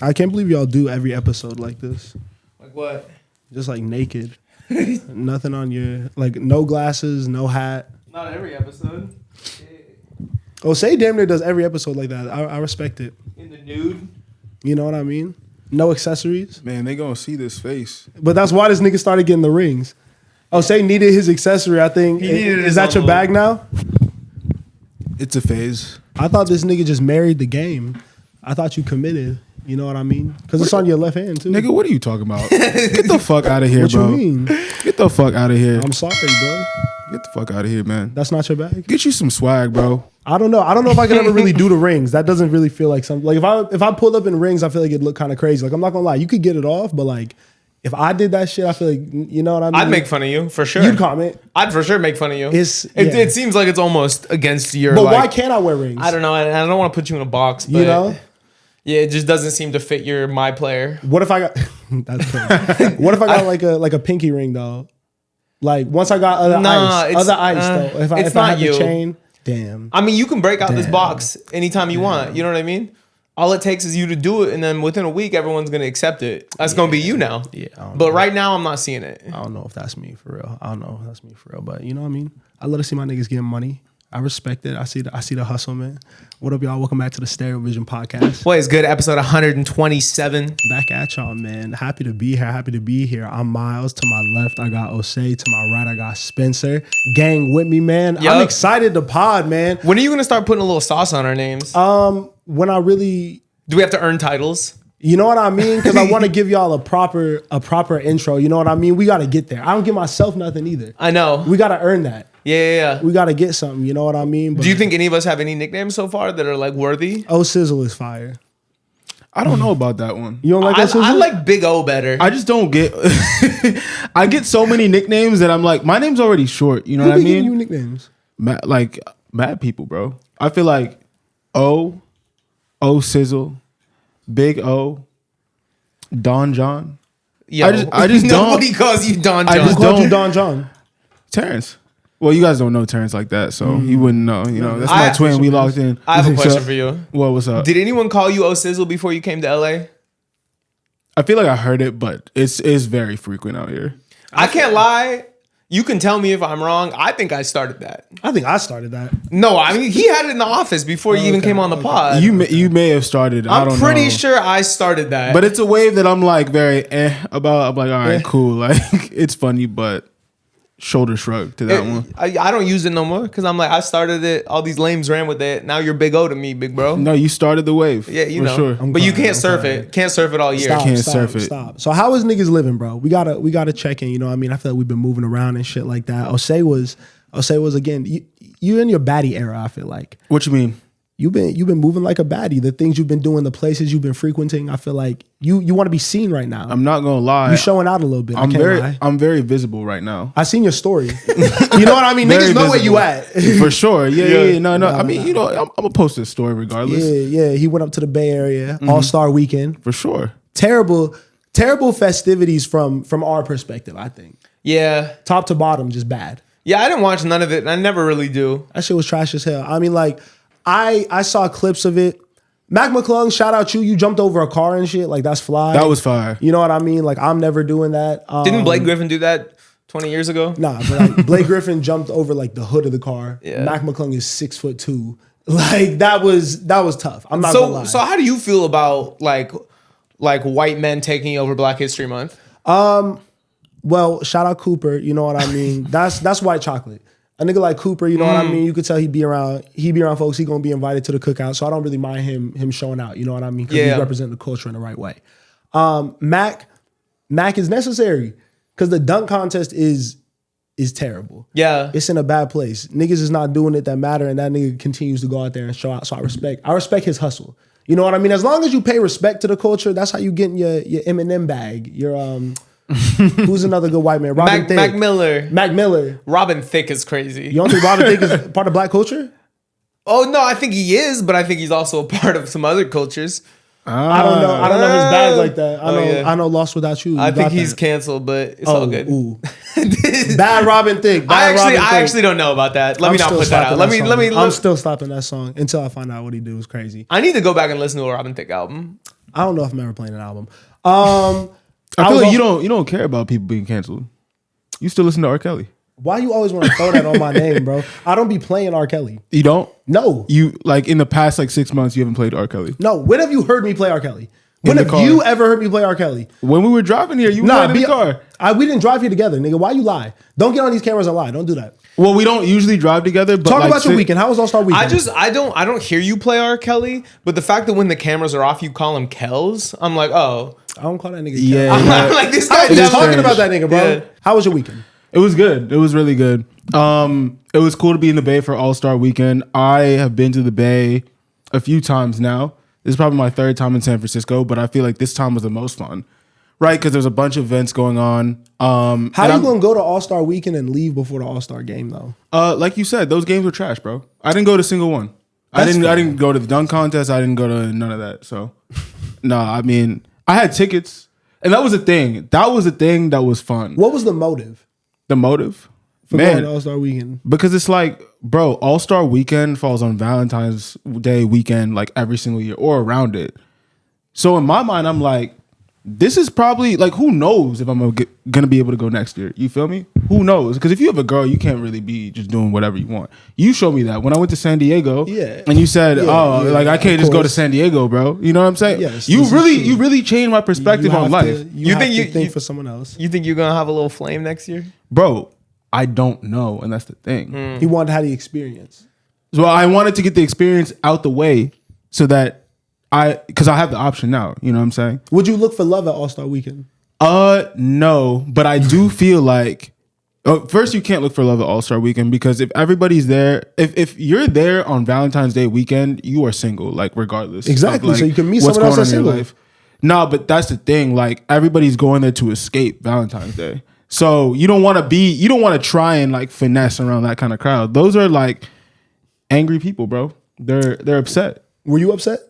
I can't believe y'all do every episode like this. Like what? Just like naked. Nothing on your, like no glasses, no hat. Not every episode. Oh, say damn near does every episode like that. I respect it. In the nude. You know what I mean? No accessories. Man, they gonna see this face. But that's why this nigga started getting the rings. Oh, say needed his accessory. I think. Is that your bag now? It's a phase. I thought this nigga just married the game. I thought you committed. You know what I mean? Because it's on your left hand too. Nigga, what are you talking about? Get the fuck out of here, What bro. you mean? Get the fuck out of here. I'm sorry, bro. Get the fuck out of here, man. That's not your bag. Get you some swag, bro. I don't know. I don't know if I could ever really do the rings. That doesn't really feel like something. Like if I pulled up in rings, I feel like it'd look kind of crazy. Like I'm not gonna lie, you could get it off, but like if I did that shit, I feel like you know what I mean. I'd make fun of you for sure. You'd comment. I'd for sure make fun of you. It seems like it's almost against your. But like, why can't I wear rings? I don't know. I don't want to put you in a box. But You know. Yeah, it just doesn't seem to fit your my player. What if I got? That's crazy. What if I got like a pinky ring though? Like once I got other ice though. If I had the chain, damn. I mean, you can break out this box anytime you want. You know what I mean? All it takes is you to do it, and then within a week, everyone's gonna accept it. That's gonna be you now. Yeah. But right now, I'm not seeing it. I don't know if that's me for real. I don't know if that's me for real. But you know what I mean? I love to see my niggas getting money. I respect it. I see the hustle, man. What up, y'all? Welcome back to the Stereo Vision Podcast. Boy, it's good. Episode 127. Back at y'all, man. Happy to be here. I'm Miles. To my left, I got Osei. To my right, I got Spencer. Gang with me, man. Yep. I'm excited to pod, man. When are you gonna start putting a little sauce on our names? When I really, Do we have to earn titles? you know what I mean? Because I want to give y'all a proper intro. You know what I mean? We got to get there. I don't give myself nothing either. I know. We got to earn that. Yeah. We got to get something. You know what I mean? But Do you think any of us have any nicknames so far that are like worthy? Oh, Sizzle is fire. I don't know about that one. You don't like that Sizzle? I like Big O better. I just don't get. I get so many nicknames that I'm like, my name's already short. You know Who what I be giving mean? you nicknames? Mad people, bro. I feel like O Sizzle, Big O, Don John. Yo, I just nobody don't. calls you Don John. I just Who called you don't. Don John? Terrence. Well, you guys don't know Terrence like that, so you wouldn't know. You know, that's my twin. We locked in. I have a question for you. What's up? Did anyone call you O Sizzle before you came to LA? I feel like I heard it, but it's very frequent out here. I can't lie. You can tell me if I'm wrong. I think I started that. I think I started that. No, I mean, he had it in the office before you even came on the pod. You may have started. I don't know. I'm pretty sure I started that. But it's a wave that I'm like very about. I'm like, all right, cool. Like it's funny, but shoulder shrug to that one. I don't use it no more because I'm like, I started it. All these lames ran with it. Now you're Big O to me, big bro. No, you started the wave. Yeah, you for know. sure. But you can't surf it. Can't surf it all year. Stop. So how is niggas living, bro? We gotta check in. You know what I mean? I feel like we've been moving around and shit like that. Osei was again. You in your baddie era. I feel like. What you mean? You've been moving like a baddie. The things you've been doing, the places you've been frequenting. I feel like you want to be seen right now. I'm not gonna lie. You showing out a little bit. I'm very visible right now. I seen your story. You know what I mean? Niggas know where you at. For sure. Yeah. No. I mean, you know, I'm gonna post this story regardless. Yeah. He went up to the Bay Area All-Star Weekend. For sure. Terrible festivities from our perspective. I think Yeah. top to bottom, just bad. Yeah, I didn't watch none of it. I never really do. That shit was trash as hell. I mean, like, I saw clips of it. Mac McClung, shout out you jumped over a car and shit. Like, that's fly. That was fire. You know what I mean? Like, I'm never doing that. Didn't Blake Griffin do that 20 years ago? Nah, but like, Blake Griffin jumped over like the hood of the car. Yeah. Mac McClung is 6'2". Like, that was tough. I'm not gonna lie. So how do you feel about like white men taking over Black History Month? Well, shout out Cooper. You know what I mean? That's white chocolate. A nigga like Cooper, you know what I mean? You could tell he be around folks. He gonna be invited to the cookout. So I don't really mind him showing out. You know what I mean? Because he's representing the culture in the right way. Mac is necessary because the dunk contest is terrible. Yeah. It's in a bad place. Niggas is not doing it that matter, and that nigga continues to go out there and show out. So I respect his hustle. You know what I mean? As long as you pay respect to the culture, that's how you get in your Eminem bag. Your who's another good white man? Robin Thicke. Mac Miller. Robin Thicke is crazy. You don't think Robin Thicke is part of black culture? Oh no, I think he is, but I think he's also a part of some other cultures. I don't know his bag like that. I know Lost Without You. I think he's canceled, but it's all good. Ooh. Bad Robin Thicke. I actually don't know about that. Let me not put that out. Let me. I'm still stopping that song until I find out what he did was crazy. I need to go back and listen to a Robin Thicke album. I don't know if I'm ever playing an album. I feel was like you don't care about people being canceled. You still listen to R. Kelly. Why you always want to throw that on my name, bro? I don't be playing R. Kelly. You don't? No. You like in the past like 6 months you haven't played R. Kelly. No. When have you heard me play R. Kelly? When have you ever heard me play R. Kelly? When we were driving here, you were in the car. We didn't drive here together, nigga. Why you lie? Don't get on these cameras and lie. Don't do that. Well, we don't usually drive together. But Talk about your weekend. How was All-Star Weekend? I don't hear you play R. Kelly, but the fact that when the cameras are off, you call him Kells, I'm like, oh. I don't call that nigga Yeah. I'm like, this guy I was never talking about that nigga, bro. Yeah. How was your weekend? It was good. It was really good. It was cool to be in the Bay for All-Star Weekend. I have been to the Bay a few times now. This is probably my third time in San Francisco, but I feel like this time was the most fun, right? Because there's a bunch of events going on. How are you going to go to All-Star Weekend and leave before the All-Star game, though? Like you said, those games were trash, bro. I didn't go to a single one. I didn't go to the dunk contest. I didn't go to none of that. So, no, I mean, I had tickets, and that was the thing. That was the thing that was fun. What was the motive? The motive? For going to All-Star Weekend? Because it's like, bro, All-Star Weekend falls on Valentine's Day weekend like every single year or around it. So in my mind, I'm like, this is probably like, who knows if I'm gonna be able to go next year? You feel me? Who knows? Because if you have a girl, you can't really be just doing whatever you want. You showed me that when I went to San Diego, and you said, I can't just go to San Diego, bro. You know what I'm saying? Yes, you really changed my perspective on life. You think you think for someone else? You think you're gonna have a little flame next year, bro? I don't know, and that's the thing. He wanted to have the experience. So I wanted to get the experience out the way so that because I have the option now. You know what I'm saying? Would you look for love at All-Star Weekend? No, but I do feel like first you can't look for love at All-Star Weekend because if everybody's there, if you're there on Valentine's Day weekend, you are single, like regardless. Exactly. Like, so you can meet someone else that's single. No, but that's the thing. Like everybody's going there to escape Valentine's Day. So you don't want to try and like finesse around that kind of crowd. Those are like angry people, bro. They're upset. Were you upset?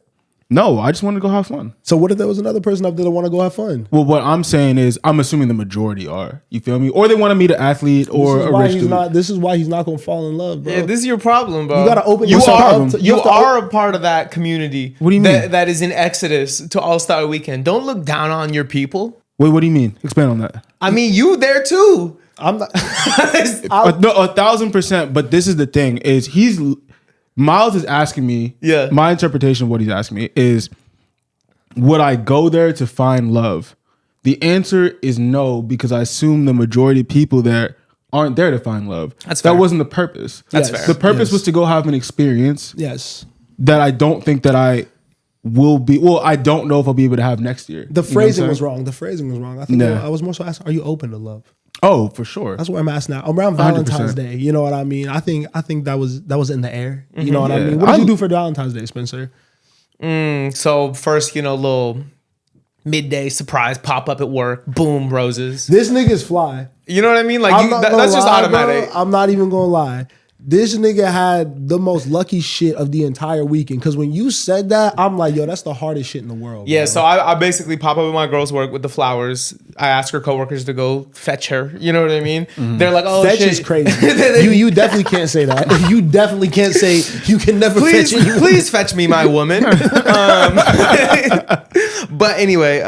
No, I just wanted to go have fun. So what if there was another person up there that want to go have fun? Well, what I'm saying is, I'm assuming the majority are. You feel me? Or they want to meet an athlete or a rich dude. This is why he's not going to fall in love, bro. Yeah, this is your problem, bro. You got to open you yourself are, up. To, you are a part of that community. What do you mean? That is in exodus to All-Star Weekend. Don't look down on your people. Wait, what do you mean? Expand on that. I mean, you there too. I'm not. No, 1,000%. But this is the thing: is Miles is asking me. Yeah. My interpretation of what he's asking me is, would I go there to find love? The answer is no, because I assume the majority of people there aren't there to find love. That's fair. That wasn't the purpose. That's fair. The purpose was to go have an experience. Yes. That I don't think that I will be. Well, I don't know if I'll be able to have next year. The phrasing was wrong. I think I was more so asking, are you open to love? Oh, for sure. That's what I'm asking now. Around Valentine's 100%. Day, you know what I mean? I think that was in the air. You know what I mean? What did you do for Valentine's Day, Spencer? So first, little midday surprise pop up at work. Boom, roses. This nigga's fly. You know what I mean? Like that's just automatic. Bro, I'm not even gonna lie. This nigga had the most lucky shit of the entire weekend. Because when you said that, I'm like, yo, that's the hardest shit in the world. Yeah, bro. so I basically pop up at my girl's work with the flowers. I ask her coworkers to go fetch her. You know what I mean? Mm-hmm. They're like, oh, fetch shit. is crazy. you definitely can't say that. You definitely can't say you can never fetch anyone. Please fetch me, my woman. But anyway,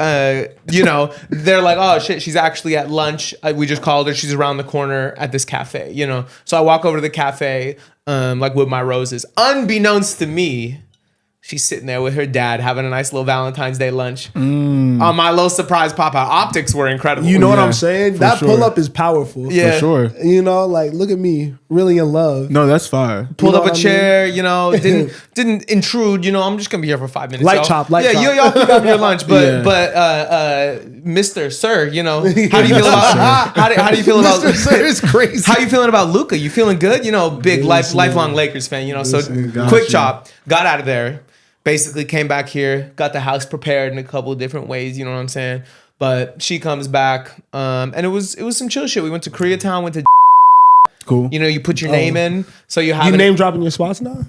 they're like, oh shit, she's actually at lunch. We just called her. She's around the corner at this cafe, So I walk over to the cafe, like with my roses. Unbeknownst to me, she's sitting there with her dad having a nice little Valentine's Day lunch. On my little surprise pop out. Optics were incredible. You know what I'm saying? That pull up is powerful. Yeah. For sure. Like look at me, really in love. No, that's fire. Pulled up a chair, didn't intrude, I'm just gonna be here for 5 minutes. Light chop. Y'all pick up your lunch, but Mr. Sir, how do you feel about how do you feel about Mr. Sir is crazy. How you feeling about Luka? You feeling good? Big lifelong Lakers fan, so quick chop, got out of there. Basically came back here, got the house prepared in a couple of different ways, you know what I'm saying? But she comes back, and it was some chill shit. We went to Koreatown, went to cool. You put your name in, so you have you name dropping your spots now?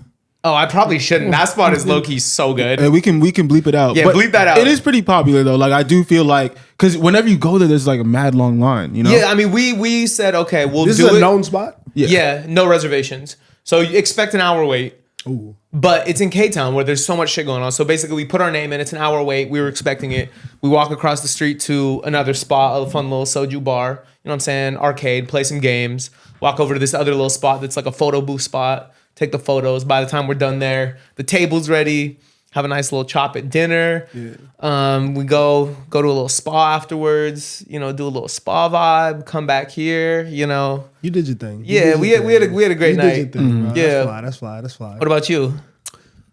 Oh, I probably shouldn't. That spot is low key so good. We can bleep it out. Yeah, but bleep that out. It is pretty popular though. Like I do feel like because whenever you go there, there's like a mad long line. Yeah, I mean we said okay, we'll this do it. This is a known spot. Yeah, no reservations. So you expect an hour wait. Ooh. But it's in K-Town where there's so much shit going on. So basically we put our name in. It's an hour wait. We were expecting it. We walk across the street to another spot, a fun little soju bar. You know what I'm saying? Arcade, play some games. Walk over to this other little spot that's like a photo booth spot. Take the photos. By the time we're done there, the table's ready. Have a nice little chop at dinner. Yeah. We go to a little spa afterwards. You know, do a little spa vibe. Come back here. You know. You did your thing. Yeah, we had a great night. Did your thing, bro. Yeah, That's fly. What about you?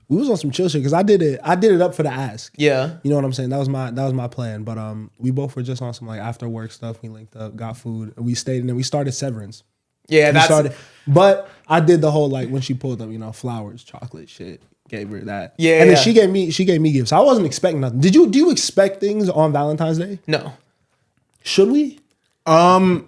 We was on some chill shit because I did it up for the ask. Yeah. You know what I'm saying? That was my plan. But we both were just on some like after work stuff. We linked up, got food, and we stayed, and then we started Severance. Yeah, but I did the whole like when she pulled up, you know, flowers, chocolate shit. Gave her that. Yeah. And then she gave me gifts. I wasn't expecting nothing. Do you expect things on Valentine's Day? No. Should we? I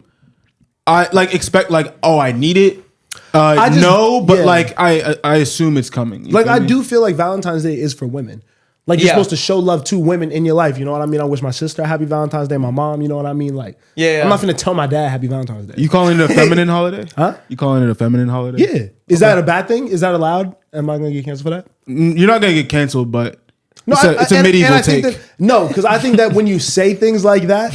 like expect like, oh, I need it. No, but like I assume it's coming. Like I do feel like Valentine's Day is for women. Like you're supposed to show love to women in your life. You know what I mean? I wish my sister a happy Valentine's Day. My mom, you know what I mean? Like, I'm not gonna tell my dad happy Valentine's Day. You calling it a feminine holiday? Huh? You calling it a feminine holiday? Yeah. Is that a bad thing? Is that allowed? Am I gonna get canceled for that? You're not gonna get canceled, but No, it's a medieval I take. No, because I think that when you say things like that,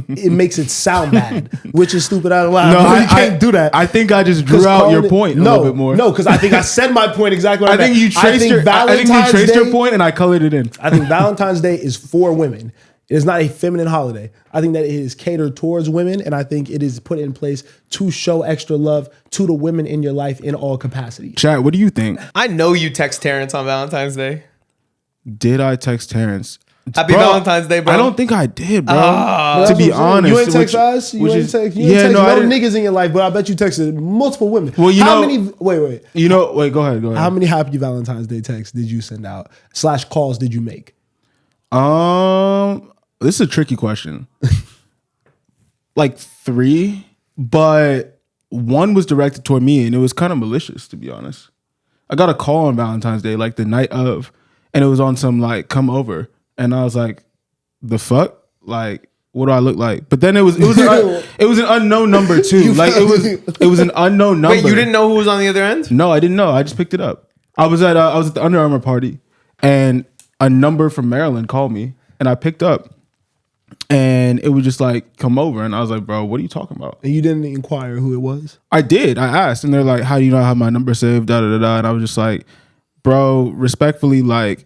it makes it sound bad, which is stupid out loud. No, you can't do that. I think I just drew out your point a little bit more. No, because I think I said my point exactly. I think you traced your point, and I colored it in. I think Valentine's Day is for women. It is not a feminine holiday. I think that it is catered towards women, and I think it is put in place to show extra love to the women in your life in all capacities. Chat, what do you think? I know you text Terrence on Valentine's Day. Did I text Terrence? Happy Valentine's Day, bro. I don't think I did, bro. To be honest. You ain't text us? You ain't text no niggas in your life, but I bet you texted multiple women. Well, wait. Go ahead. How many happy Valentine's Day texts did you send out? / calls did you make? This is a tricky question. Like 3, but 1 was directed toward me, and it was kind of malicious, to be honest. I got a call on Valentine's Day, like the night of, and it was on some like come over, and I was like, the fuck, like what do I look like? But then it was an unknown number too. Like it was an unknown number. Wait, you didn't know who was on the other end? No, I didn't know. I just picked it up. I was at the Under Armour party, and a number from Maryland called me, and I picked up. And it was just like, come over. And I was like, bro, what are you talking about? And you didn't inquire who it was? I did. I asked. And they're like, how do you not have my number saved? Da, da, da, da. And I was just like, bro, respectfully, like,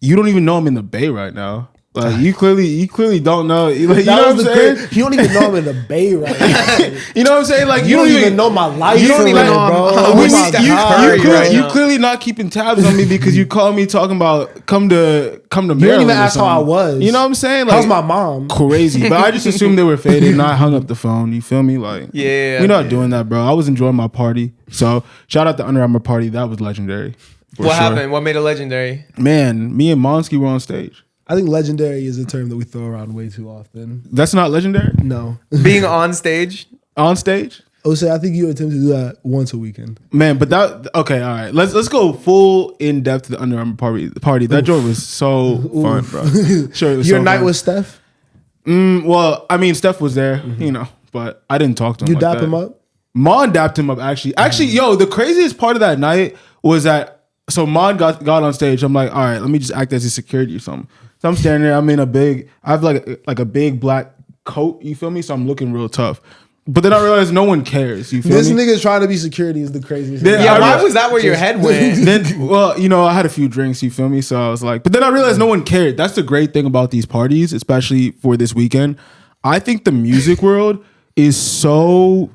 you don't even know I'm in the Bay right now. Like, you clearly don't know. Like, you know what I'm saying? You don't even know I'm in the Bay right now. You know what I'm saying? Like, you don't even know my life. You don't even know, bro. You clearly not keeping tabs on me because you called me talking about come to Maryland. You didn't even ask how I was. You know what I'm saying? Like, how's my mom? Crazy. But I just assumed they were faded and I hung up the phone. You feel me? Like, we're not doing that, bro. I was enjoying my party. So shout out to Under Armour party. That was legendary. What happened? What made it legendary? Man, me and Monsky were on stage. I think legendary is a term that we throw around way too often. That's not legendary? No. Being on stage? On stage? Ose, I think you attempt to do that once a weekend. Man, but okay, all right. Let's go full in depth to the Under Armour party. That joint was so fun, bro. Sure, it was Your so night fun. with Steph? Well, I mean, Steph was there, you know, but I didn't talk to him. You like dap that. him up? Mon dapped him up, actually. Yo, the craziest part of that night was that, so Mon got on stage. I'm like, all right, let me just act as his security or something. So I'm standing there. I have like a big black coat. You feel me? So I'm looking real tough. But then I realized no one cares. You feel this me? nigga trying to be security is the craziest. Yeah, why was that where your head went? Then, well, you know, I had a few drinks. You feel me? So I was like, but then I realized no one cared. That's the great thing about these parties, especially for this weekend. I think the music world is so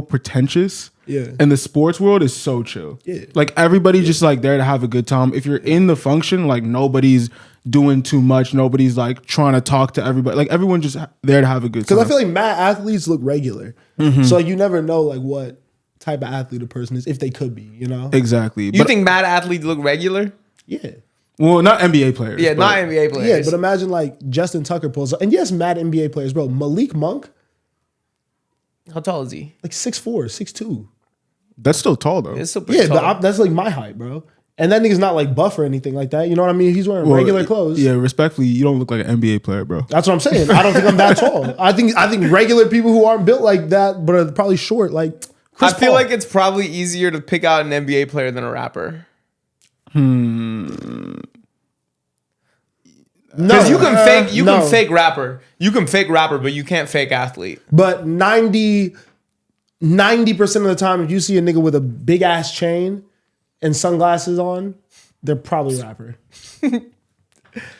pretentious. Yeah. And the sports world is so chill. Yeah. Like everybody's just like there to have a good time. If you're in the function, like nobody's doing too much. Nobody's like trying to talk to everybody. Like everyone's just there to have a good time. Because I feel like mad athletes look regular. Mm-hmm. So like, you never know like what type of athlete a person is, if they could be, you know? Exactly. You think mad athletes look regular? Yeah. Well, not NBA players. Yeah, not NBA players. Yeah, but imagine like Justin Tucker pulls up. And yes, mad NBA players, bro. Malik Monk. How tall is he? Like 6'4", 6'2". That's still tall though. It's still pretty tall. But that's like my height, bro. And that nigga's not like buff or anything like that. You know what I mean? He's wearing regular clothes. Yeah, respectfully, you don't look like an NBA player, bro. That's what I'm saying. I don't think I'm that tall. I think regular people who aren't built like that, but are probably short, like I feel like it's probably easier to pick out an NBA player than a rapper. Because you can fake rapper. You can fake rapper, but you can't fake athlete. But 90% of the time, if you see a nigga with a big ass chain and sunglasses on, they're probably a rapper.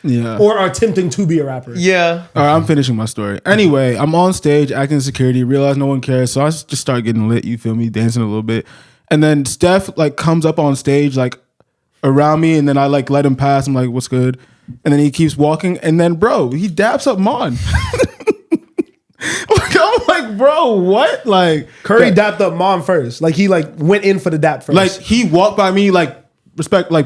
Yeah. Or are attempting to be a rapper. Yeah. All right, I'm finishing my story. Anyway, I'm on stage acting security, realize no one cares. So I just start getting lit, you feel me, dancing a little bit. And then Steph like comes up on stage like around me, and then I like let him pass. I'm like, what's good? And then he keeps walking, and then bro, he daps up Mon. I'm like, bro, what? Like Curry dapped up Mom first. Like he like went in for the dap first. Like he walked by me like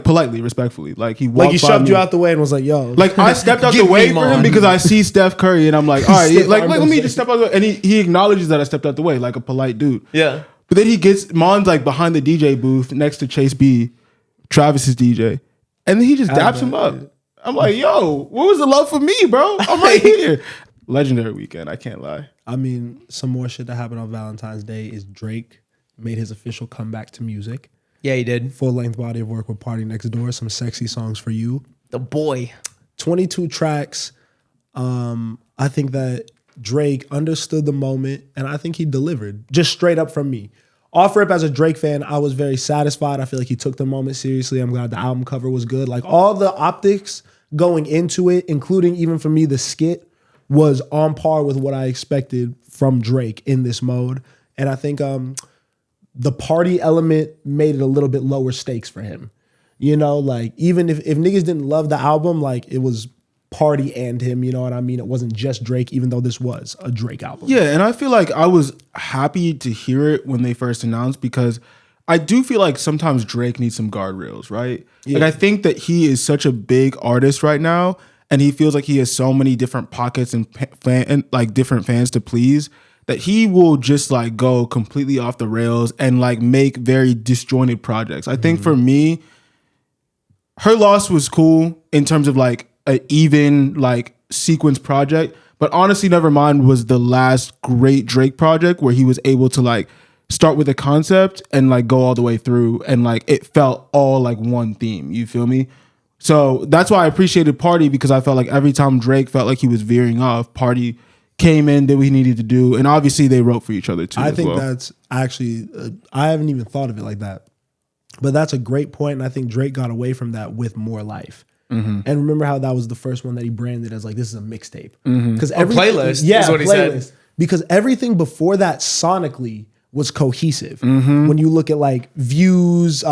politely, respectfully. Like he walked like he by shoved me. you out the way and was like, yo. Like I stepped out the way for him because I see Steph Curry and I'm like, all right, like let me just step out the way. And he acknowledges that I stepped out the way like a polite dude. Yeah. But then he gets Mon's like behind the DJ booth next to Chase B, Travis's DJ, and then he just daps him up. I'm like, yo, what was the love for me, bro? I'm right here. Legendary weekend, I can't lie. I mean, some more shit that happened on Valentine's Day is Drake made his official comeback to music. Yeah, he did. Full-length body of work with Party Next Door, some sexy songs for you. The boy. 22 tracks. I think that Drake understood the moment, and I think he delivered, just straight up from me. Off rip, as a Drake fan, I was very satisfied. I feel like he took the moment seriously. I'm glad the album cover was good. Like all the optics going into it, including even for me, the skit was on par with what I expected from Drake in this mode. And I think the party element made it a little bit lower stakes for him. You know, like even if niggas didn't love the album, like it was party and him, you know what I mean? It wasn't just Drake, even though this was a Drake album. Yeah, and I feel like I was happy to hear it when they first announced because I do feel like sometimes Drake needs some guardrails, right? Yeah. Like I think that he is such a big artist right now, and he feels like he has so many different pockets and different fans to please that he will just like go completely off the rails and like make very disjointed projects. I think for me, Her Loss was cool in terms of like an even like sequence project, but honestly, Nevermind was the last great Drake project where he was able to like start with a concept and like go all the way through, and like it felt all like one theme. You feel me? So that's why I appreciated Party, because I felt like every time Drake felt like he was veering off, Party came in, did what he needed to do, and obviously they wrote for each other too. I think that's actually I haven't even thought of it like that, but that's a great point, and I think Drake got away from that with More Life. And remember how that was the first one that he branded as like, this is a mixtape. Because every playlist is what he said. Because everything before that sonically was cohesive. When you look at like Views,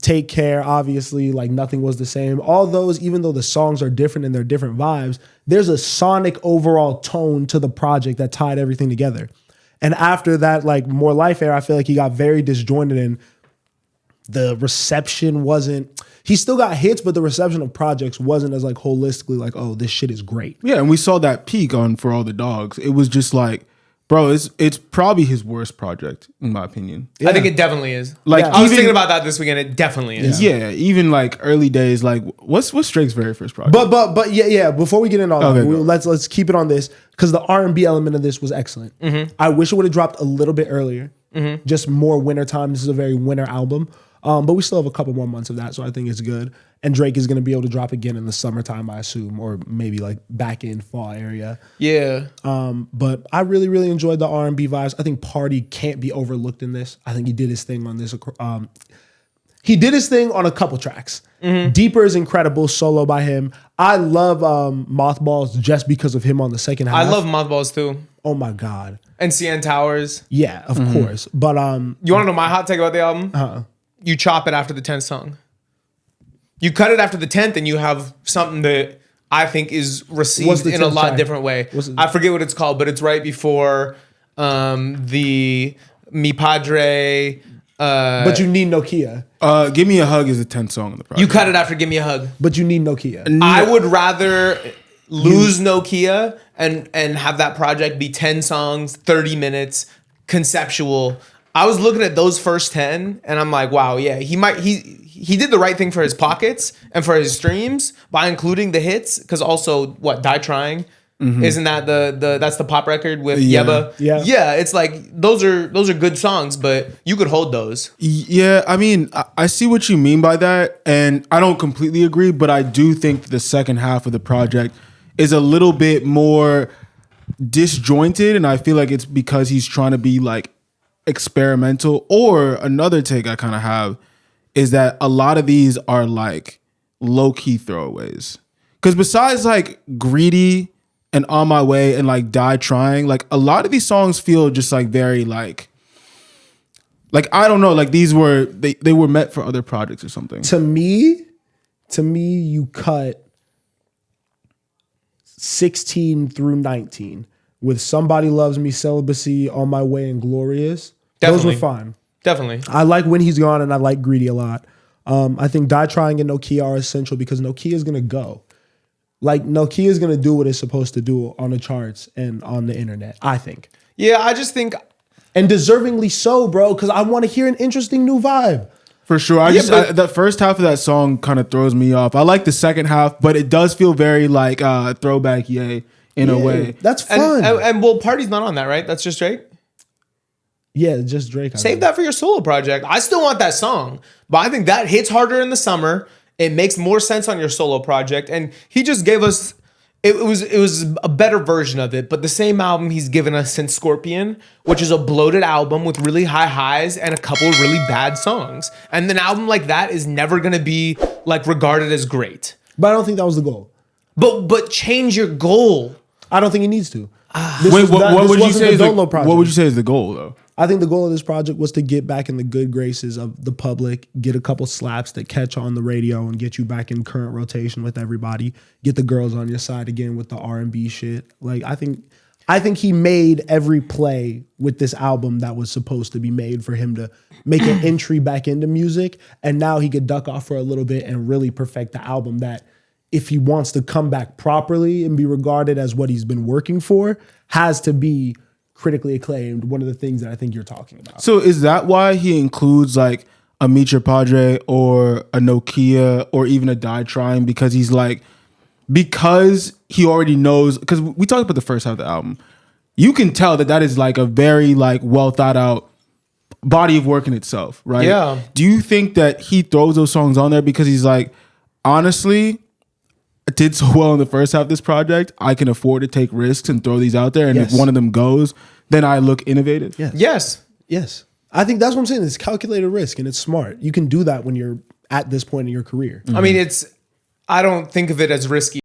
Take Care, obviously, like Nothing Was the Same. All those, even though the songs are different and they're different vibes, there's a sonic overall tone to the project that tied everything together. And after that, like More Life era, I feel like he got very disjointed and the reception wasn't, he still got hits, but the reception of projects wasn't as like holistically like, oh, this shit is great. Yeah, and we saw that peak on For All the Dogs. It was just like, bro, it's probably his worst project in my opinion. Yeah. I think it definitely is. Like I was thinking about that this weekend. It definitely is. Yeah, even like early days. Like what's Drake's very first project? But yeah. Before we get into all that, let's keep it on this because the R&B element of this was excellent. I wish it would have dropped a little bit earlier. Just more winter time. This is a very winter album. But we still have a couple more months of that, so I think it's good. And Drake is going to be able to drop again in the summertime, I assume, or maybe like back in fall area. Yeah. But I really, really enjoyed the R&B vibes. I think Party can't be overlooked in this. I think he did his thing on this. He did his thing on a couple tracks. Deeper is incredible, solo by him. I love Mothballs just because of him on the second half. I love Mothballs too. Oh my God. And CN Towers. Yeah, of course. But you want to know my hot take about the album? You chop it after the 10th song. You cut it after the 10th and you have something that I think is received in a lot different way. I forget what it's called, but it's right before the Mi Padre. But you need Nokia. Give Me a Hug is the 10th song on the project. You cut it after Give Me a Hug. But you need Nokia. I would rather lose Nokia and have that project be 10 songs, 30 minutes, conceptual. I was looking at those first 10 and I'm like, wow, yeah, he did the right thing for his pockets and for his streams by including the hits, because also Die Trying Isn't that that's the pop record with Yeah. Yebba? Yeah. It's like those are good songs, but you could hold those. Yeah, I mean, I see what you mean by that, and I don't completely agree, but I do think that the second half of the project is a little bit more disjointed, and I feel like it's because he's trying to be like experimental. Or another take I kind of have is that a lot of these are like low-key throwaways. Because besides like Greedy and On My Way and like Die Trying, like a lot of these songs feel just like very like I don't know, like these were they were meant for other projects or something. To me, you cut 16 through 19 with Somebody Loves Me, Celibacy, On My Way, and Glorious. Definitely. Those were fine. Definitely. I like When He's Gone and I like Greedy a lot. I think Die Trying and Nokia are essential because Nokia is going to go. Like Nokia is going to do what it's supposed to do on the charts and on the internet, I think. Yeah, I just think... And deservingly so, bro, because I want to hear an interesting new vibe. For sure. That first half of that song kind of throws me off. I like the second half, but it does feel very like throwback yay in a way. That's fun. And well, Party's not on that, right? That's just Drake? Yeah, just Drake. Save that for your solo project. I still want that song, but I think that hits harder in the summer. It makes more sense on your solo project. And he just gave us, it was a better version of it, but the same album he's given us since Scorpion, which is a bloated album with really high highs and a couple of really bad songs. And an album like that is never going to be like regarded as great. But I don't think that was the goal. But change your goal. I don't think it needs to. What would you say is the goal though? I think the goal of this project was to get back in the good graces of the public, get a couple slaps that catch on the radio and get you back in current rotation with everybody, get the girls on your side again with the R&B shit. Like I think he made every play with this album that was supposed to be made for him to make an entry back into music, and now he could duck off for a little bit and really perfect the album that if he wants to come back properly and be regarded as what he's been working for, has to be critically acclaimed, one of the things that I think you're talking about. So is that why he includes like a Meet Your Padre or a Nokia or even a Die Trying? Because he's like, because he already knows, because we talked about the first half of the album, you can tell that is like a very like well thought out body of work in itself, right? Yeah. Do you think that he throws those songs on there because he's like, honestly, I did so well in the first half of this project, I can afford to take risks and throw these out there. And if one of them goes, then I look innovative. Yes. I think that's what I'm saying. It's calculated risk and it's smart. You can do that when you're at this point in your career. I mean, I don't think of it as risky.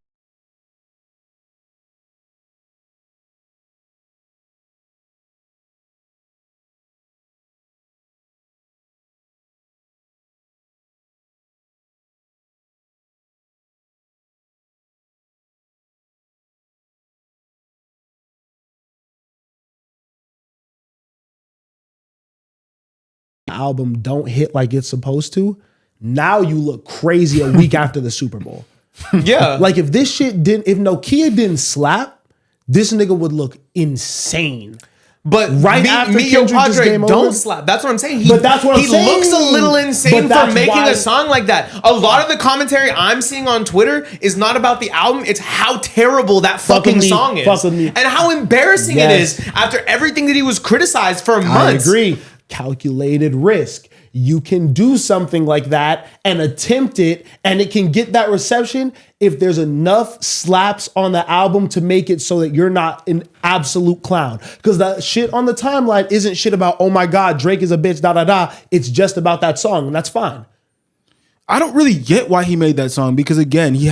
Album don't hit like it's supposed to, now you look crazy a week after the Super Bowl. Yeah. Like if Nokia didn't slap, this nigga would look insane. But after Meet Your Kendrick just Padre came don't over? slap. That's what I'm saying. But that's what I'm saying. He looks a little insane But for that's making why- a song like that. A lot of the commentary I'm seeing on Twitter is not about the album. It's how terrible that fucking song is. Fuck with me. And how embarrassing it Yes. is after everything that he was criticized for months. I agree. Calculated risk. You can do something like that and attempt it, and it can get that reception if there's enough slaps on the album to make it so that you're not an absolute clown. Because that shit on the timeline isn't shit about, oh my God, Drake is a bitch, da da da. It's just about that song, and that's fine. I don't really get why he made that song because again, he's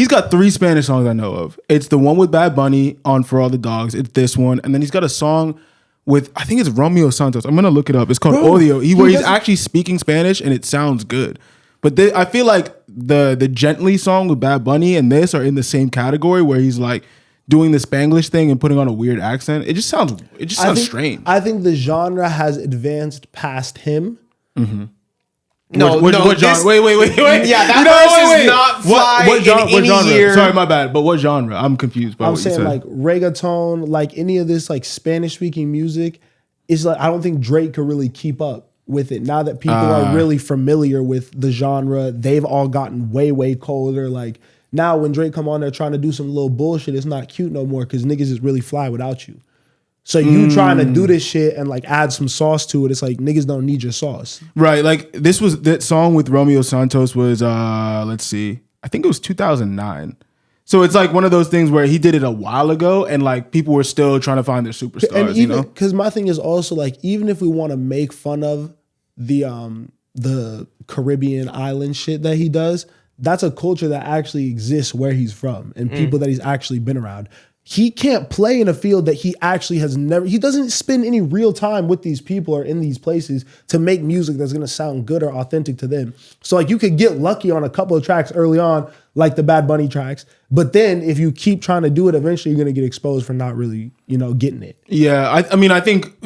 got 3 Spanish songs I know of. It's the one with Bad Bunny on For All the Dogs. It's this one. And then he's got a song with, I think it's Romeo Santos. I'm going to look it up. It's called Odio, where he's actually speaking Spanish and it sounds good. But I feel like the Gently song with Bad Bunny and this are in the same category where he's like doing the Spanglish thing and putting on a weird accent. It just sounds strange. I think the genre has advanced past him. Mm-hmm. What genre? Wait. Yeah, that verse is not fly what genre? year. Sorry, my bad. But what genre? I'm confused by I'm what you saying said. like reggaeton, like any of this like Spanish speaking music is like, I don't think Drake could really keep up with it. Now that people are really familiar with the genre, they've all gotten way, way colder. Like Now when Drake come on there trying to do some little bullshit, it's not cute no more because niggas is really fly without you. So you trying to do this shit and like add some sauce to it, it's like niggas don't need your sauce. Right. Like that song with Romeo Santos was let's see, I think it was 2009. So it's like one of those things where he did it a while ago and like people were still trying to find their superstars, And even, you know? because my thing is also like, even if we want to make fun of the Caribbean island shit that he does, that's a culture that actually exists where he's from and people that he's actually been around. He can't play in a field that he actually has never, he doesn't spend any real time with these people or in these places to make music that's going to sound good or authentic to them. So like you could get lucky on a couple of tracks early on, like the Bad Bunny tracks. But then if you keep trying to do it, eventually you're going to get exposed for not really, getting it. Yeah. I mean, I think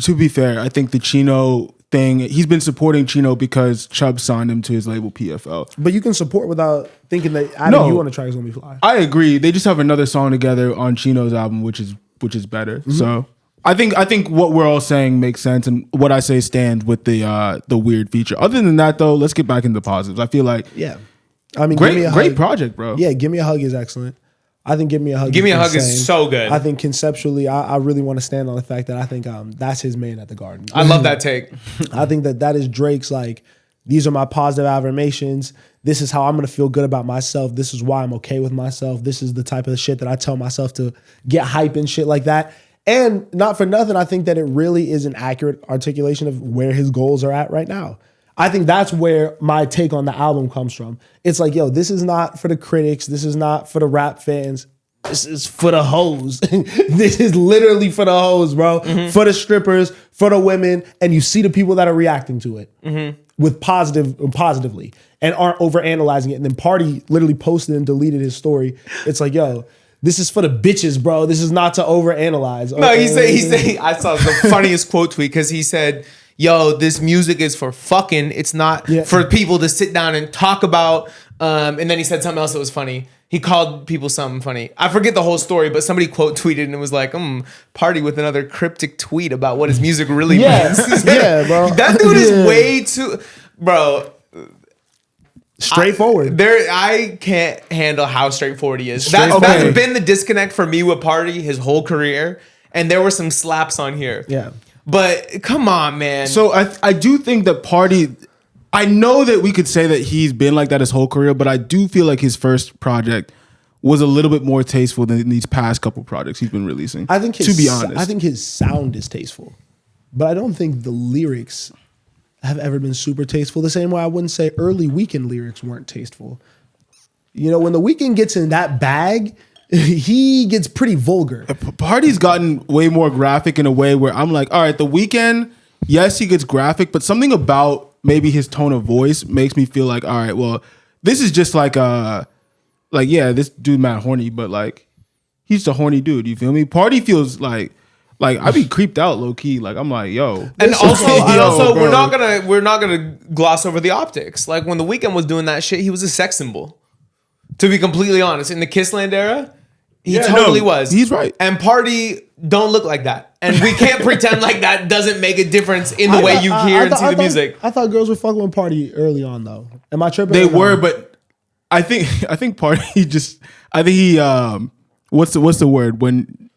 to be fair, I think the Chino thing, he's been supporting Chino because Chubb signed him to his label PFL. But you can support without thinking that adding you on the track is going to be fly. I agree. They just have another song together on Chino's album, which is better. So I think what we're all saying makes sense, and what I say stands with the weird feature. Other than that, though, let's get back into positives. I feel like I mean, great project, bro. Yeah, Give Me a Hug is excellent. I think Give Me a Hug. Give Me a Hug is so good. I think conceptually, I really want to stand on the fact that I think that's his man at the Garden. I love that take. I think that is Drake's like, these are my positive affirmations. This is how I'm going to feel good about myself. This is why I'm okay with myself. This is the type of shit that I tell myself to get hype and shit like that. And not for nothing, I think that it really is an accurate articulation of where his goals are at right now. I think that's where my take on the album comes from. It's like, yo, this is not for the critics. This is not for the rap fans. This is for the hoes. This is literally for the hoes, bro. For the strippers, for the women. And you see the people that are reacting to it with positively and aren't overanalyzing it. And then Party literally posted and deleted his story. It's like, yo, this is for the bitches, bro. This is not to overanalyze. No, he said, I saw the funniest quote tweet because he said, yo, this music is for fucking. It's not for people to sit down and talk about. And then he said something else that was funny. He called people something funny. I forget the whole story, but somebody quote tweeted and it was like, Party with another cryptic tweet about what his music really means. Yeah, bro. That dude is way too, bro. Straightforward. I can't handle how straightforward he is. That's been the disconnect for me with Party his whole career. And there were some slaps on here. Yeah. But come on, man. So I do think that Party, I know that we could say that he's been like that his whole career, but I do feel like his first project was a little bit more tasteful than these past couple projects he's been releasing. I think to be honest, I think his sound is tasteful, but I don't think the lyrics have ever been super tasteful. The same way I wouldn't say early Weeknd lyrics weren't tasteful. When the Weeknd gets in that bag, he gets pretty vulgar. Party's gotten way more graphic in a way where I'm like, all right, The Weeknd, yes, he gets graphic, but something about maybe his tone of voice makes me feel like, all right, well, this is just like this dude mad horny, but like he's just a horny dude. You feel me? Party feels like I be creeped out low key. Like I'm like, yo. And also we're not gonna gloss over the optics. Like when The Weeknd was doing that shit, he was a sex symbol. To be completely honest, in the Kissland era, he totally was. He's right. And Party don't look like that. And we can't pretend like that doesn't make a difference in the way you hear and see the music. I thought girls were fucking with Party early on though. Am I tripping? They were, but I think Party just what's the word when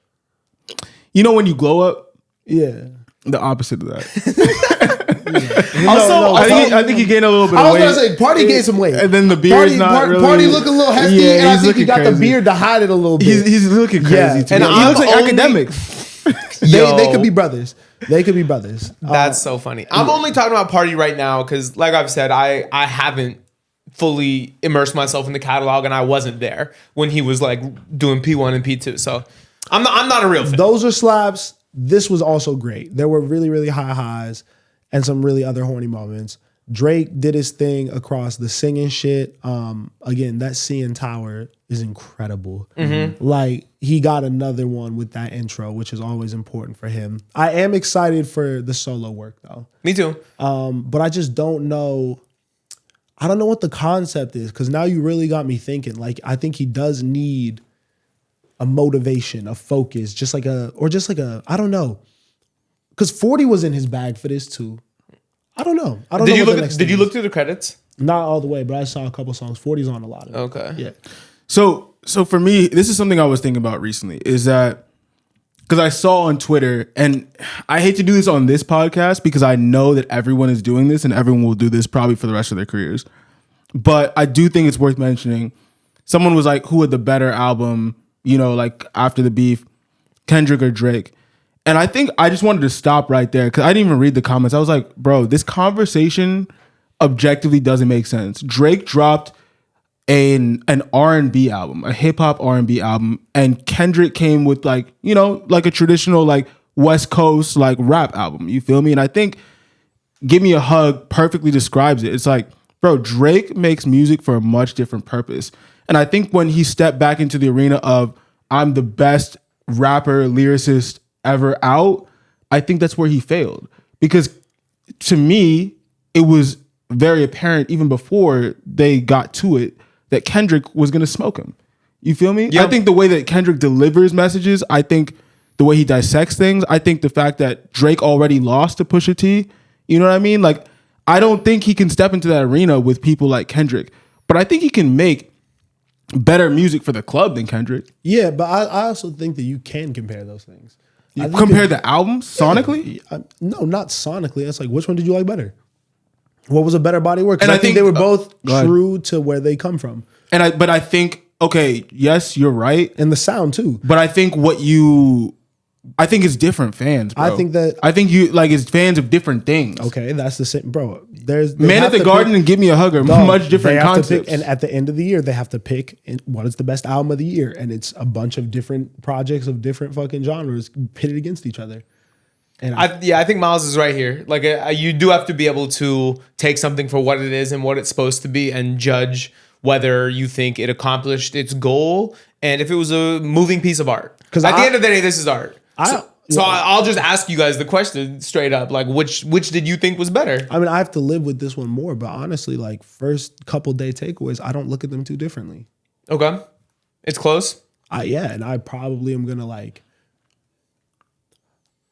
when you glow up? Yeah. The opposite of that. I think he gained a little bit of weight. I was going to say, Party gained some weight. And then the beard's not really... Party look a little hefty, yeah, and I think he got crazy. the beard to hide it a little bit. He's looking crazy, too. And he looks like academics. They could be brothers. They could be brothers. That's so funny. I'm only talking about Party right now because, like I've said, I haven't fully immersed myself in the catalog, and I wasn't there when he was like doing P1 and P2. So I'm not a real fan. Those are slaps. This was also great. There were really, really high highs and some really other horny moments. Drake did his thing across the singing shit. Again, that CN Tower is incredible. Like, he got another one with that intro, which is always important for him. I am excited for the solo work, though. Me too. But I just don't know. I don't know what the concept is, because now you really got me thinking. Like, I think he does need a motivation, a focus, just like a, I don't know. Because 40 was in his bag for this too. I don't know. Did you look through the credits? Not all the way, but I saw a couple songs. 40's on a lot of it. Okay. Yeah. So for me, this is something I was thinking about recently. Is that because I saw on Twitter, and I hate to do this on this podcast because I know that everyone is doing this and everyone will do this probably for the rest of their careers. But I do think it's worth mentioning. Someone was like, who had the better album, like after the beef, Kendrick or Drake? And I think I just wanted to stop right there because I didn't even read the comments. I was like, bro, this conversation objectively doesn't make sense. Drake dropped an R&B album, a hip hop R&B album, and Kendrick came with like a traditional like West Coast like rap album. You feel me? And I think Give Me a Hug perfectly describes it. It's like, bro, Drake makes music for a much different purpose. And I think when he stepped back into the arena of I'm the best rapper, lyricist ever out, I think that's where he failed. Because to me, it was very apparent even before they got to it that Kendrick was going to smoke him. You feel me? Yep. I think the way that Kendrick delivers messages, I think the way he dissects things, I think the fact that Drake already lost to Pusha T, you know what I mean? Like, I don't think he can step into that arena with people like Kendrick, but I think he can make better music for the club than Kendrick. Yeah, but I also think that you can compare those things. You compare the albums sonically? No, not sonically. It's like, which one did you like better? What was a better body of work? And I think they were both true to where they come from. But I think, okay, yes, you're right. And the sound too. But I think I think it's different fans, bro. I think you like it's fans of different things. Okay, that's the same, bro. There's Man at the Garden and Give Me a Hug are much different concepts. And at the end of the year, they have to pick what is the best album of the year, and it's a bunch of different projects of different fucking genres pitted against each other. And I think Miles is right here. Like you do have to be able to take something for what it is and what it's supposed to be, and judge whether you think it accomplished its goal and if it was a moving piece of art. Because at the end of the day, this is art. So I'll just ask you guys the question straight up. Like, which did you think was better? I mean, I have to live with this one more, but honestly, like first couple day takeaways, I don't look at them too differently. Okay. It's close. And I probably am going to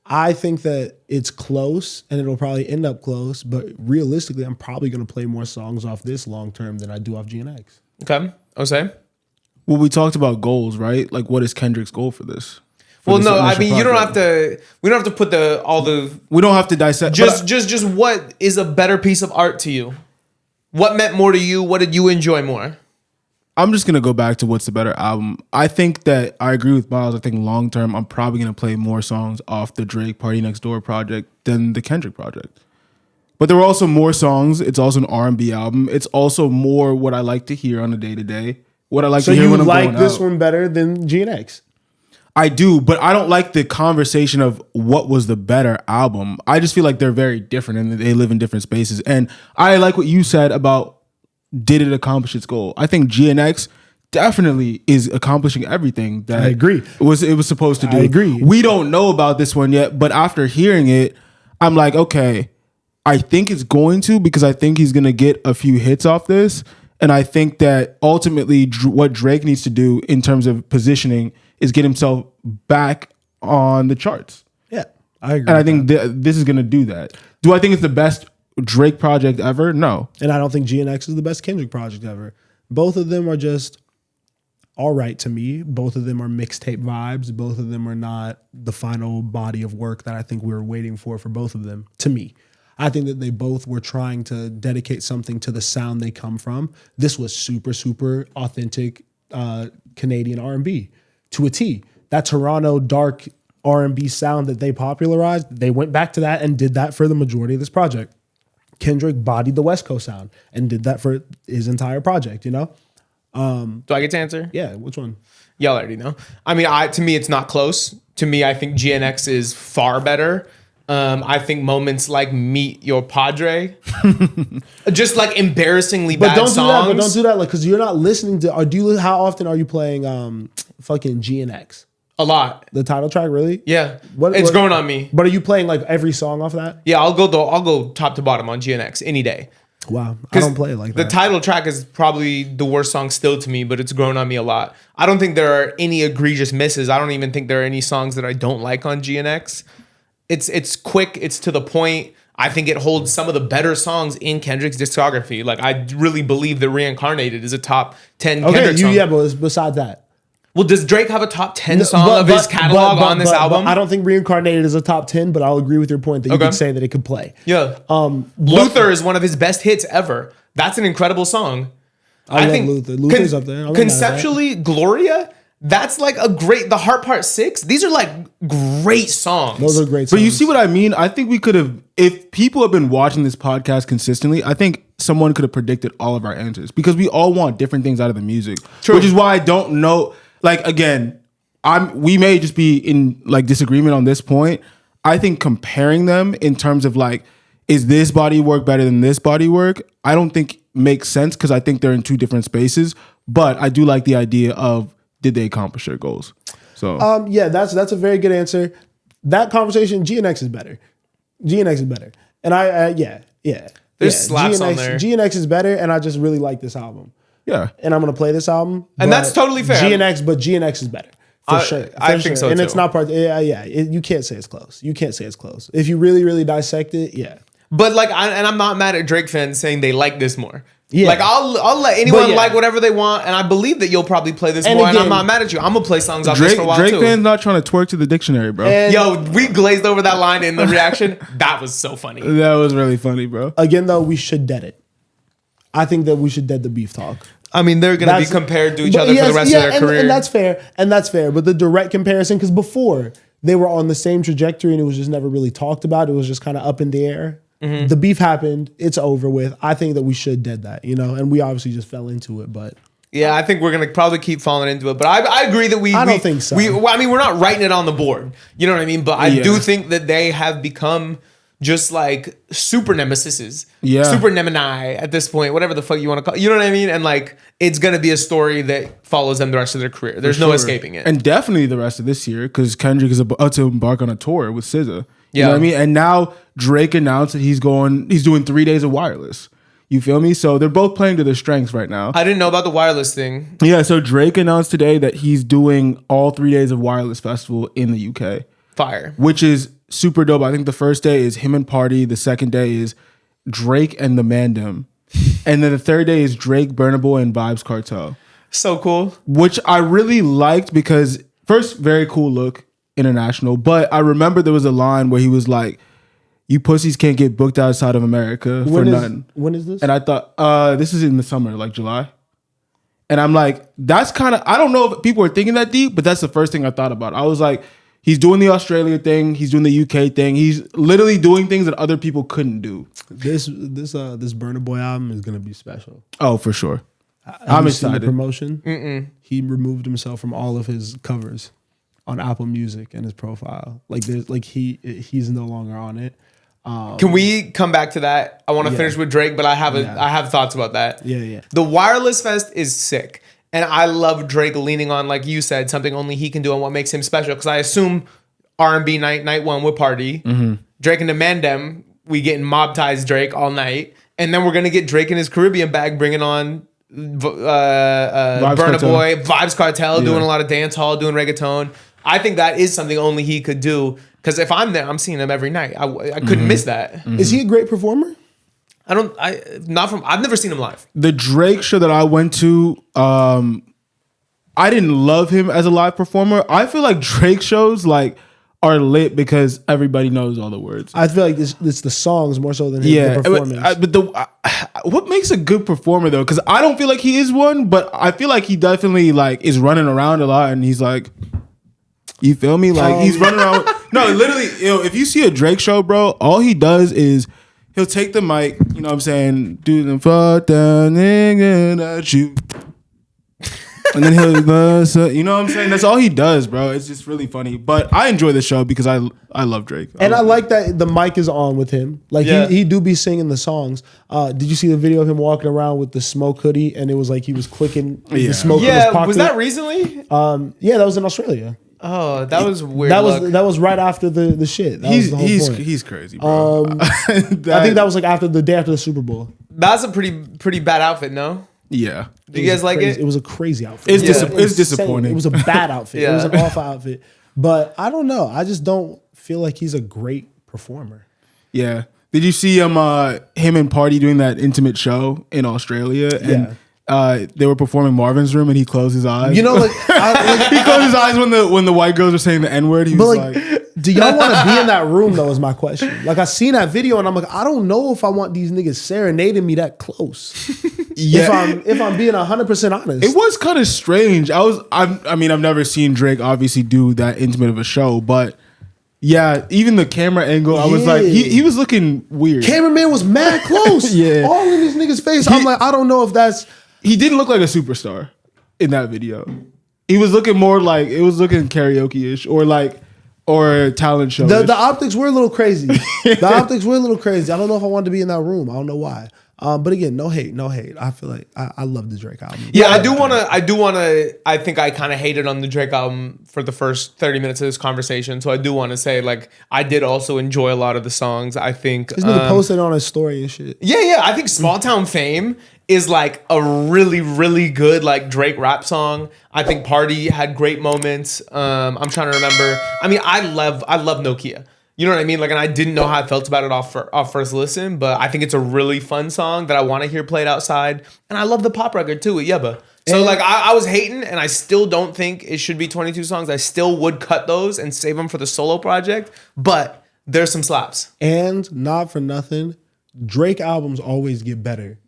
I think that it's close and it'll probably end up close, but realistically, I'm probably going to play more songs off this long term than I do off GNX. Okay. Jose? Well, we talked about goals, right? Like, what is Kendrick's goal for this? Well, no, I mean, you don't have to. We don't have to put We don't have to dissect. Just what is a better piece of art to you? What meant more to you? What did you enjoy more? I'm just gonna go back to what's the better album. I think that I agree with Miles. I think long term, I'm probably gonna play more songs off the Drake Party Next Door project than the Kendrick project. But there were also more songs. It's also an R&B album. It's also more what I like to hear on a day to day. What I like to hear when I'm going out. So you like this one better than GNX? I do, but I don't like the conversation of what was the better album. I just feel like they're very different and they live in different spaces. And I like what you said about did it accomplish its goal. I think GNX definitely is accomplishing everything that I agree. it was supposed to do. I agree. We don't know about this one yet, but after hearing it, I'm like, okay, I think it's going to, because I think he's going to get a few hits off this. And I think that ultimately what Drake needs to do in terms of positioning is get himself back on the charts. Yeah, I agree. And I think this is going to do that. Do I think it's the best Drake project ever? No. And I don't think GNX is the best Kendrick project ever. Both of them are just all right to me. Both of them are mixtape vibes. Both of them are not the final body of work that I think we were waiting for both of them, to me. I think that they both were trying to dedicate something to the sound they come from. This was super, super authentic Canadian R&B to a T. That Toronto dark R&B sound that they popularized, they went back to that and did that for the majority of this project. Kendrick bodied the West Coast sound and did that for his entire project, you know? Do I get to answer? Yeah, which one? Y'all already know. I mean, to me, it's not close. To me, I think GNX is far better. I think moments like Meet Your Padre, just like embarrassingly bad songs. But don't do that, like, because you're not listening to. How often are you playing fucking GNX? A lot. The title track, really? Yeah. It's grown on me. But are you playing like every song off that? Yeah, I'll go top to bottom on GNX any day. Wow, I don't play it like that. The title track is probably the worst song still to me, but it's grown on me a lot. I don't think there are any egregious misses. I don't even think there are any songs that I don't like on GNX. It's quick. It's to the point. I think it holds some of the better songs in Kendrick's discography. Like, I really believe that Reincarnated is a top 10 Kendrick song. Yeah, but besides that. Well, does Drake have a top 10 song of his catalog on this album? I don't think Reincarnated is a top 10, but I'll agree with your point that you could say that it could play. Yeah. Luther is one of his best hits ever. That's an incredible song. I think Luther. Luther's up there. Conceptually, Gloria, that's like a great, the Heart Part 6, these are like great songs. Those are great songs. But you see what I mean? I think we could have, if people have been watching this podcast consistently, I think someone could have predicted all of our answers because we all want different things out of the music. True. Which is why I don't know. Like, again, we may just be in like disagreement on this point. I think comparing them in terms of like, is this body work better than this body work? I don't think makes sense because I think they're in two different spaces. But I do like the idea of, did they accomplish their goals? So yeah, that's a very good answer. That conversation, GNX is better. GNX is better. And There's slaps on there. GNX is better, and I just really like this album. yeah. And I'm gonna play this album. And that's totally fair. GNX is better. For sure. I think so and too. it's not part, you can't say it's close. You can't say it's close. If you really, really dissect it, yeah. But like, I'm not mad at Drake fans saying they like this more. Yeah. Like, I'll let anyone like whatever they want, and I believe that you'll probably play this more, and I'm not mad at you. I'm gonna play songs off this for a while Drake too. fans not trying to twerk to the dictionary, bro. Yo, we glazed over that line in the reaction. That was so funny. That was really funny, bro. Again, though, we should dead it. I think that we should dead the beef talk. I mean, they're gonna be compared to each other for the rest of their career. And that's fair. And that's fair. But the direct comparison, because before they were on the same trajectory and it was just never really talked about. It was just kind of up in the air. Mm-hmm. The beef happened. It's over with. I think that we should dead that, and we obviously just fell into it, but. Yeah, I think we're gonna probably keep falling into it, but I agree that I don't think so. I mean, we're not writing it on the board. You know what I mean? But I do think that they have become just like super nemesises, super nemini at this point, whatever the fuck you want to call it. You know what I mean? And like, it's gonna be a story that follows them the rest of their career. There's no escaping it, and definitely the rest of this year because Kendrick is about to embark on a tour with SZA. You know what I mean? And now Drake announced that he's doing 3 days of wireless. You feel me? So they're both playing to their strengths right now. I didn't know about the wireless thing. Yeah, so Drake announced today that he's doing all 3 days of wireless festival in the UK. Fire. Which is super dope. I think the first day is him and Party. The second day is Drake and the Mandem. And then the third day is Drake, Burna Boy, and Vibes Cartel. So cool. Which I really liked because first, very cool look. International, but I remember there was a line where he was like, "You pussies can't get booked outside of America for nothing." When is this? And I thought, this is in the summer, like July. And I'm like, that's kind of, I don't know if people are thinking that deep, but that's the first thing I thought about. I was like, he's doing the Australia thing, he's doing the UK thing, he's literally doing things that other people couldn't do. This Burna Boy album is gonna be special. Oh, for sure. I'm excited. The promotion. He removed himself from all of his covers on Apple Music and his profile. He's no longer on it. Can we come back to that? I want to finish with Drake, but I have thoughts about that. Yeah. The Wireless Fest is sick. And I love Drake leaning on, like you said, something only he can do and what makes him special. Because I assume R&B night one with Party. Mm-hmm. Drake and the Mandem, we getting Mob Ties Drake all night. And then we're going to get Drake in his Caribbean bag bringing on Burna Boy, Vibes Cartel, doing a lot of dance hall, doing reggaeton. I think that is something only he could do. Because if I'm there, I'm seeing him every night. I couldn't miss that. Mm-hmm. Is he a great performer? I've never seen him live. The Drake show that I went to, I didn't love him as a live performer. I feel like Drake shows are lit because everybody knows all the words. I feel like it's the songs more so than the performance. But what makes a good performer though? Because I don't feel like he is one, but I feel like he definitely is running around a lot, and he's like, you feel me? He's running around. No, literally, if you see a Drake show, bro, all he does is he'll take the mic, you know what I'm saying, do the fuck down nigga at you. And then he'll, you know what I'm saying? That's all he does, bro. It's just really funny. But I enjoy the show because I love Drake. I like that the mic is on with him. He do be singing the songs. Did you see the video of him walking around with the smoke hoodie and it was like he was clicking the smoke in his pocket? Was that recently? Yeah, that was in Australia. Oh, that was weird. That was right after the shit. He's crazy, bro. I think that was after the day after the Super Bowl. That's a pretty bad outfit, no? Yeah. Do you guys like it? It was a crazy outfit. It's disappointing. It was a bad outfit. It was an awful outfit. But I don't know. I just don't feel like he's a great performer. Yeah. Did you see him and Party doing that intimate show in Australia? Yeah. And they were performing Marvin's Room, and he closed his eyes. You know, like, he closed his eyes when the white girls were saying the N-word. He was like, do y'all want to be in that room though? Is my question. Like, I seen that video and I'm like, I don't know if I want these niggas serenading me that close. yeah. If I'm being 100% honest, It was kind of strange. I mean, I've never seen Drake obviously do that intimate of a show, but yeah, even the camera angle, I was like, he was looking weird. Cameraman was mad close. Yeah. All in this nigga's face. I'm like, I don't know if that's. He didn't look like a superstar in that video. He was looking more like, it was looking karaoke-ish or talent show. The optics were a little crazy. The optics were a little crazy. I don't know if I wanted to be in that room. I don't know why. But again, no hate. I feel like I love the Drake album. Yeah, I do want to. I think I kind of hated on the Drake album for the first 30 minutes of this conversation. So I do want to say, like, I did also enjoy a lot of the songs. I think This nigga posted on his story and shit. Yeah. I think Small Town Fame is like a really, really good like Drake rap song. I think Party had great moments. I'm trying to remember. I mean, I love Nokia. You know what I mean? Like, and I didn't know how I felt about it off first listen, but I think it's a really fun song that I want to hear played outside. And I love the pop record too with Yebba. So like I was hating, and I still don't think it should be 22 songs. I still would cut those and save them for the solo project, but there's some slaps. And not for nothing, Drake albums always get better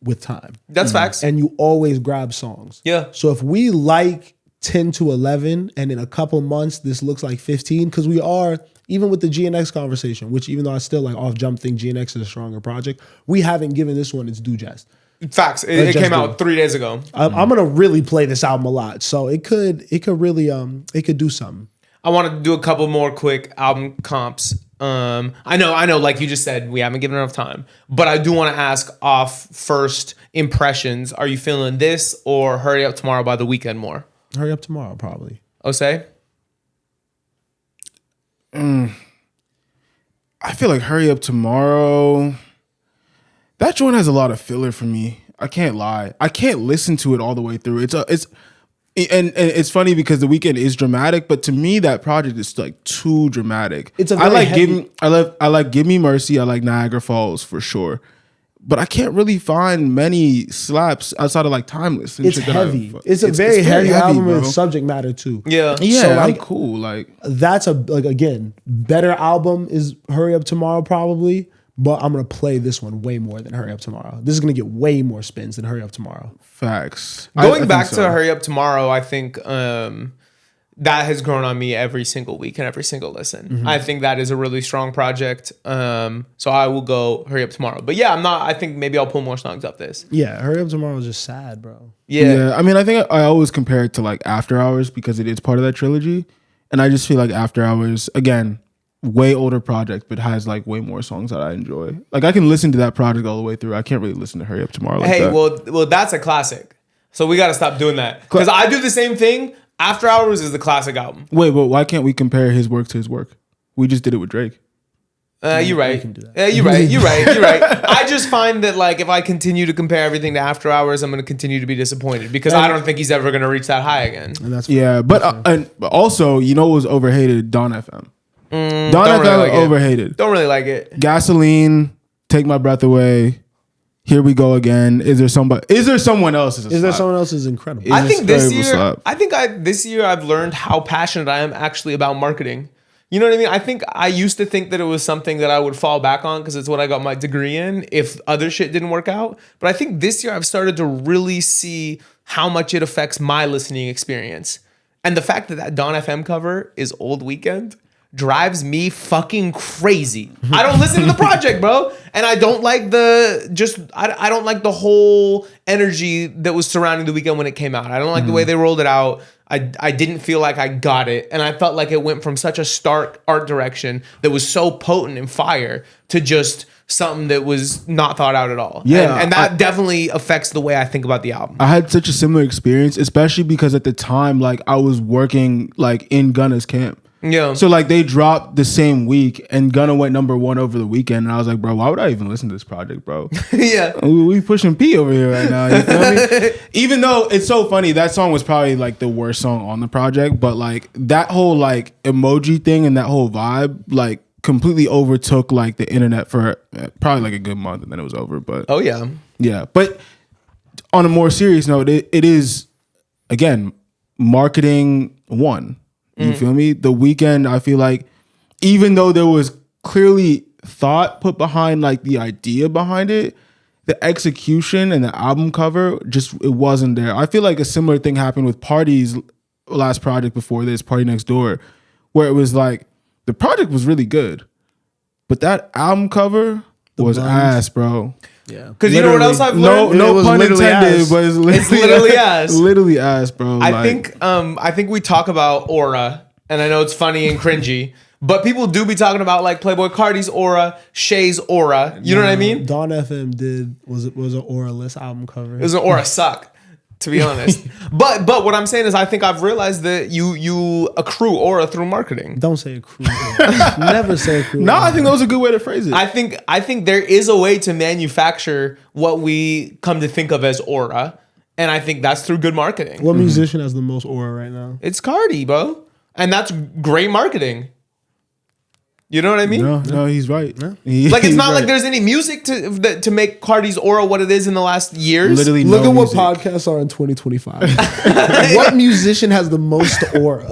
with time. That's facts. And you always grab songs. Yeah. So if we like 10 to 11 and in a couple months this looks like 15, because we are, even with the GNX conversation, which even though I still like off jump think GNX is a stronger project, we haven't given this one its due just. Facts. It came out 3 days ago. I'm gonna really play this album a lot. So it could really it could do something. I want to do a couple more quick album comps. I know, like you just said, we haven't given enough time, but I do want to ask off first impressions. Are you feeling this or Hurry Up Tomorrow by The Weeknd more? Hurry Up Tomorrow, probably. Osei? I feel like Hurry Up Tomorrow. That joint has a lot of filler for me. I can't lie. I can't listen to it all the way through. And it's funny because The Weeknd is dramatic, but to me that project is like too dramatic. It's a I like heavy- I like Give Me Mercy. I like Niagara Falls for sure, but I can't really find many slaps outside of like Timeless. And It's shit that I- heavy. It's a very heavy album with subject matter too. Yeah. Yeah, So, I'm like, cool. Like That's again, better album is Hurry Up Tomorrow probably, but I'm gonna play this one way more than Hurry Up Tomorrow. This is gonna get way more spins than Hurry Up Tomorrow. facts. Going I back think to so. Hurry Up Tomorrow, I think that has grown on me every single week and every single listen. Mm-hmm. I think that is a really strong project. So I will go Hurry Up Tomorrow. But yeah, I think maybe I'll pull more songs up this. Yeah, Hurry Up Tomorrow is just sad, bro. Yeah. I mean, I think I always compare it to like After Hours because it is part of that trilogy, and I just feel like After Hours again. Way older project, but has like way more songs that I enjoy. Like I can listen to that project all the way through. I can't really listen to Hurry Up Tomorrow. Like Hey, that. well, that's a classic. So we got to stop doing that. Because I do the same thing. After Hours is the classic album. Wait, but why can't we compare his work to his work? We just did it with Drake. You're right. can do that. Yeah, you're right. You're right. I just find that like if I continue to compare everything to After Hours, I'm going to continue to be disappointed because I don't think he's ever going to reach that high again. And that's Yeah, but also, you know what was overhated? Don FM. Don don't FM really like it. overhated. Don't really like it. Gasoline, Take My Breath Away. Here We Go Again. Is there someone else? Is there someone else is incredible? I think this very year, slap. this year I've learned how passionate I am actually about marketing. You know what I mean? I think I used to think that it was something that I would fall back on because it's what I got my degree in if other shit didn't work out. But I think this year I've started to really see how much it affects my listening experience. And the fact that that Don FM cover is Old Weekend drives me fucking crazy. I don't listen to the project, bro. And I don't like I don't like the whole energy that was surrounding The Weeknd when it came out. I don't like the way they rolled it out. I didn't feel like I got it. And I felt like it went from such a stark art direction that was so potent and fire to just something that was not thought out at all. Yeah, And that definitely affects the way I think about the album. I had such a similar experience, especially because at the time, like I was working like in Gunna's camp. Yeah. So like they dropped the same week and Gunna went #1 over the weekend. And I was like, bro, why would I even listen to this project, bro? Yeah. We pushing P over here right now. You feel me? Even though it's so funny, that song was probably like the worst song on the project, but like that whole like emoji thing and that whole vibe, like completely overtook like the internet for probably like a good month, and then it was over. But Oh yeah. yeah, but on a more serious note, it is again marketing one. You feel me? The Weeknd, I feel like, even though there was clearly thought put behind like the idea behind it, the execution and the album cover just it wasn't there. I feel like a similar thing happened with Party's last project before this, Party Next Door, where it was like the project was really good, but that album cover was ass, bro. Yeah, Because you know what else I've learned? No was pun literally intended, ass. but it's literally ass. Literally ass, bro. I think we talk about aura, and I know it's funny and cringy, but people do be talking about like Playboy Cardi's aura, Shay's aura. You know what I mean? Dawn FM was an aura-less album cover. It was an aura suck, to be honest. But what I'm saying is, I think I've realized that you accrue aura through marketing. Don't say accrue. Never say accrue. no, I think that was a good way to phrase it. I think there is a way to manufacture what we come to think of as aura, and I think that's through good marketing. What musician has the most aura right now? It's Cardi, bro, and that's great marketing. You know what I mean? No, he's right. Like it's He's not like right. there's any music to make Cardi's aura what it is in the last years. Literally Look no at music. what podcasts are in 2025. What musician has the most aura?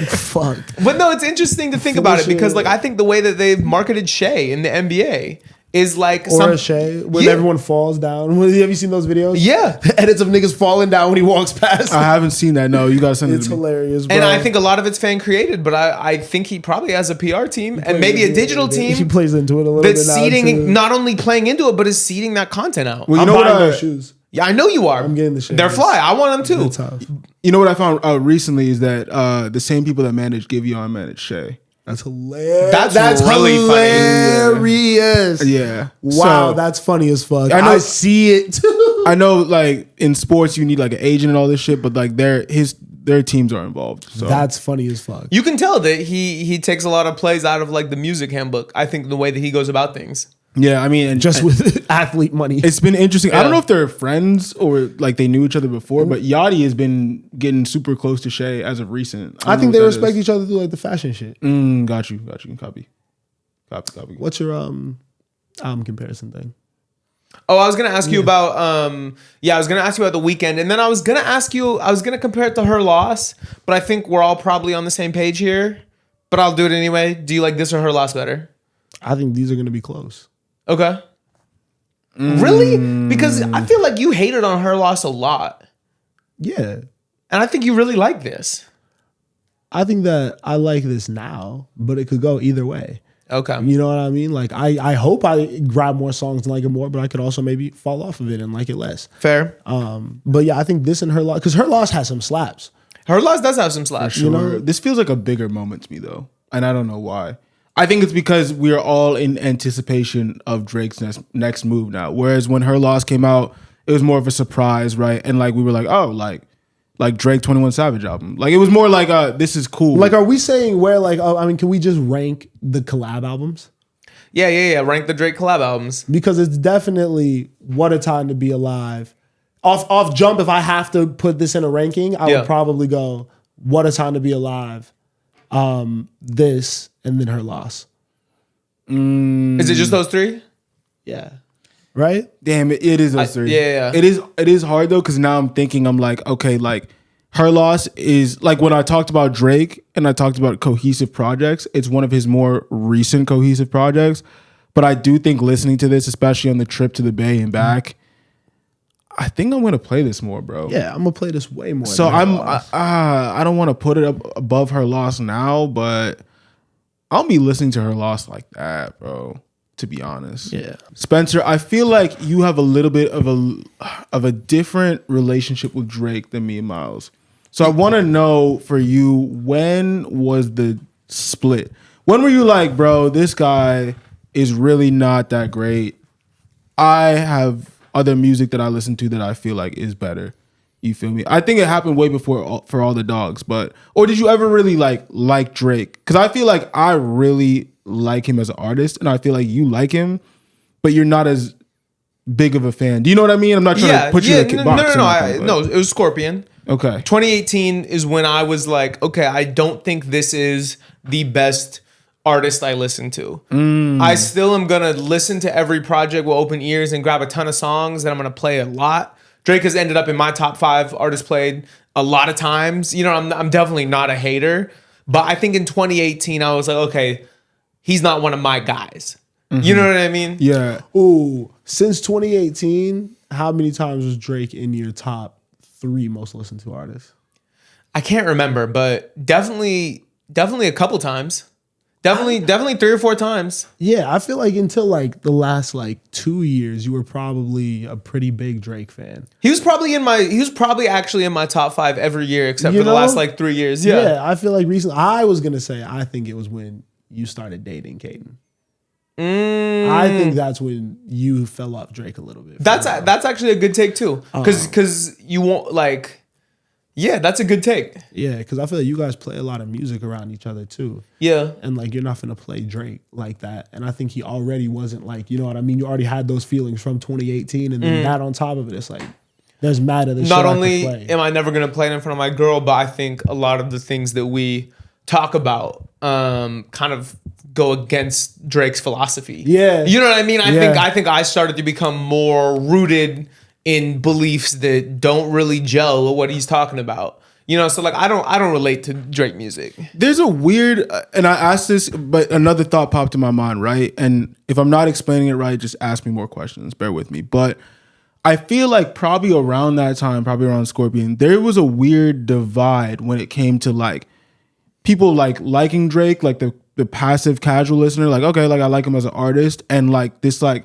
Fuck. But no, it's interesting to think about it because like I think the way that they've marketed Shay in the NBA is like Aura Shay, when Yeah. everyone falls down. Have you seen those videos? Yeah. Edits of niggas falling down when he walks past. I haven't seen that. No, you gotta send it It's to me. hilarious, bro. And I think a lot of it's fan created, but I think he probably has a PR team and maybe a digital He team plays into it a little that's bit now, seeding, too. not only playing into it, but is seeding that content out. Well, you I'm know what? buying those shoes. Yeah, I know you are. I'm getting the shit. They're fly. I want them It's too. tough. You know what I found out recently is that the same people that manage Giveon manage Shay. That's hilarious. That's really funny. hilarious. Yeah. Wow, So, that's funny as fuck. I know- I see it too. I know, like in sports, you need like an agent and all this shit, but like their teams are involved. So That's funny as fuck. You can tell that he takes a lot of plays out of like the music handbook. I think the way that he goes about things. yeah, I mean, and Just with athlete money. it's been interesting. I Yeah. don't know if they're friends or like they knew each other before, but Yachty has been getting super close to Shay as of recent. I think they respect each other through like the fashion shit. Got you. Copy. What's your album comparison thing? Oh, I was gonna ask you about I was gonna ask you about the Weeknd, and then I was gonna compare it to Her Loss, but I think we're all probably on the same page here. But I'll do it anyway. Do you like this or Her Loss better? I think these are gonna be close. Okay. Really? Because I feel like you hated on Her Loss a lot. Yeah. And I think you really like this. I think that I like this now, but it could go either way. Okay. You know what I mean? Like I hope I grab more songs and like it more, but I could also maybe fall off of it and like it less. Fair. But yeah, I think this and Her Loss, because Her Loss has some slaps. Her Loss does have some slaps. Sure. You know? This feels like a bigger moment to me though, and I don't know why. I think it's because we are all in anticipation of Drake's next move now. Whereas when Her Loss came out, it was more of a surprise, right? And like we were like, oh, like Drake 21 Savage album. Like it was more like this is cool. Like, are we saying where like, can we just rank the collab albums? Yeah. Rank the Drake collab albums. Because it's definitely What a Time to Be Alive. Off jump, if I have to put this in a ranking, I would probably go What a Time to Be Alive, this, and then Her Loss. Is it just those three? Yeah. Right? damn it is those three. yeah. It is hard though, because now I'm thinking I'm like, okay, like Her Loss is like when I talked about Drake and I talked about cohesive projects, it's one of his more recent cohesive projects. But I do think listening to this, especially on the trip to the Bay and back, I think I'm gonna play this more, bro. Yeah, I'm gonna play this way more. So than Her Loss. I don't want to put it up above Her Loss now, but I'll be listening to Her Loss like that, bro. To be honest, Yeah. Spencer, I feel like you have a little bit of a different relationship with Drake than me and Miles. So I want to know for you, when was the split? When were you like, bro, this guy is really not that great. I have other music that I listen to that I feel like is better. You feel me? I think it happened way before For All the Dogs, or did you ever really like Drake? Because I feel like I really like him as an artist, and I feel like you like him, but you're not as big of a fan. Do you know what I mean? I'm not trying to put you in a box. No, it was Scorpion. Okay. 2018 is when I was like, okay, I don't think this is the best artist I listen to. I still am gonna listen to every project with open ears and grab a ton of songs that I'm gonna play a lot. Drake has ended up in my top 5 artists played a lot of times. You know, I'm definitely not a hater, but I think in 2018 I was like, okay, he's not one of my guys. You know what I mean? Yeah. Ooh, since 2018, how many times was Drake in your top 3 most listened to artists? I can't remember, but definitely a couple times. Definitely 3 or 4 times. Yeah, I feel like until like the last like 2 years, you were probably a pretty big Drake fan. He was probably actually in my top 5 every year except You for the know? last like 3 years. Yeah. I feel like recently, I was gonna say, I think it was when you started dating Kaden. I think that's when you fell off Drake a little bit. That's actually a good take too. Cause you won't like, yeah, that's a good take. Yeah, because I feel like you guys play a lot of music around each other too. Yeah. And like you're not gonna play Drake like that. And I think he already wasn't like, you know what I mean? You already had those feelings from 2018, and then that on top of it, it's like there's mad at the Not only am I never gonna play it in front of my girl, but I think a lot of the things that we talk about kind of go against Drake's philosophy. Yeah. You know what I mean? Yeah. I think I started to become more rooted in beliefs that don't really gel with what he's talking about. You know, so like I don't relate to Drake music. There's a weird, and I asked this, but another thought popped in my mind, right? And if I'm not explaining it right, just ask me more questions. Bear with me. But I feel like probably around that time, probably around Scorpion, there was a weird divide when it came to like people like liking Drake, like the passive casual listener, like, okay, like I like him as an artist, and like this like